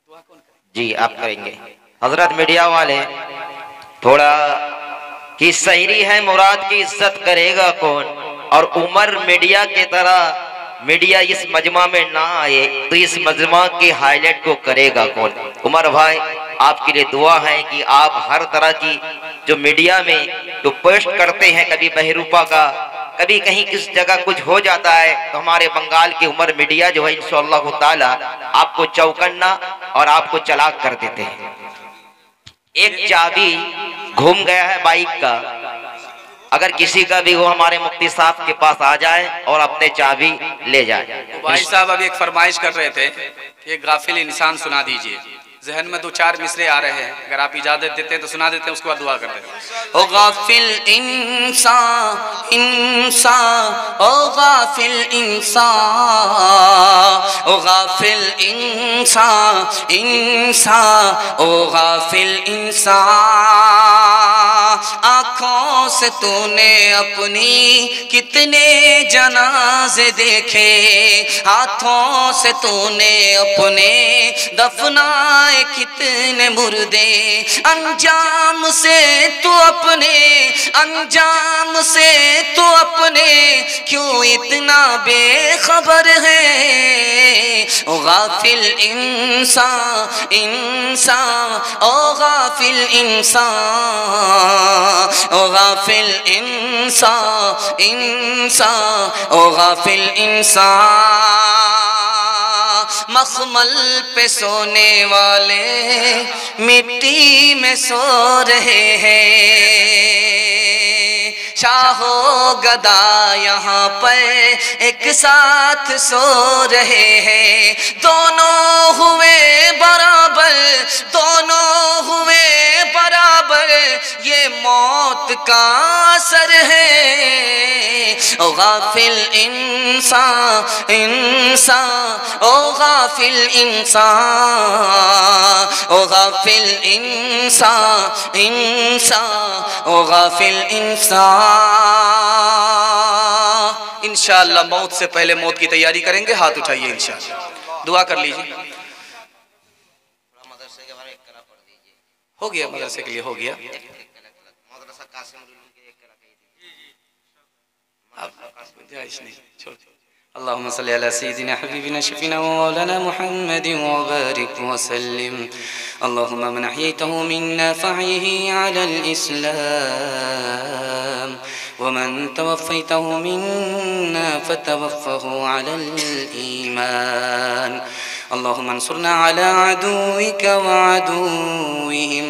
दुआ कौन करे? जी आप करेंगे। हजरत मीडिया वाले थोड़ा कि सहरी है मुराद की इज्जत करेगा कौन, और उमर मीडिया के तरह मीडिया इस मजमा में ना आए तो इस मजमा के हाईलाइट को करेगा कौन। उमर भाई आपके लिए दुआ है कि आप हर तरह की जो मीडिया में जो पोस्ट करते हैं, कभी बहरूपा का, कभी कहीं किस जगह कुछ हो जाता है, तो हमारे बंगाल की उमर मीडिया जो है इंशाअल्लाह ताला आपको चौकन्ना और आपको चलाक कर देते हैं। एक चाबी घूम गया है बाइक का, अगर किसी का भी वो हमारे मुफ्ती साहब के पास आ जाए और अपने चाबी ले जाए। भाई साहब अभी एक फरमाइश कर रहे थे, एक गाफिल इंसान सुना दीजिए। जहन में 2-4 मिसरे आ रहे हैं, अगर आप इजाजत देते हैं तो सुना देते हैं, उसके बाद दुआ करते हैं। ओ गाफिल इंसान इंसान, ओ गाफिल इंसान, ओ गाफिल इंसान इंसान, ओ गाफिल इंसान। आँखों से तूने अपनी कितने जनाजे देखे, हाथों से तूने अपने दफनाए कितने मुर्दे, अंजाम से तू अपने, अंजाम से तू अपने क्यों इतना बेखबर है। ओ गाफिल इंसान इंसान, ओ गाफिल इंसान, ओ गाफिल इंसान इंसान, ओ गाफिल इंसान। मखमल पे सोने वाले मिट्टी में सो रहे हैं, शाहो गदा यहाँ पर एक साथ सो रहे हैं। दोनों हुए बराबर, दोनों हुए बराबर, ये मौत का असर है। ओ गाफिल इंसान इंसान, ओ गाफिल इंसान, ओ गाफिल इंसान इंसान, ओ गाफिल इंसान। इंशाअल्लाह मौत से पहले मौत की तैयारी करेंगे, हाथ उठाइए इंशाअल्लाह, दुआ कर लीजिए। हो गया, मदरसे के लिए हो गया। अल्लाहुम्मा सल्ली अला सय्यिदिना हबीबिना शफीना व मौलाना मुहम्मदिन व बारिक व सल्लिम। अल्लाहुम्मा मन अहयैतहु मिन्ना फअहयिही अलल इस्लाम व मन तवफ़्फ़ैतहु मिन्ना फतवफ़्फ़हु अलल ईमान। अल्लाहुम्मा अंसुरना अला अदुव्विका व अदुव्विहिम।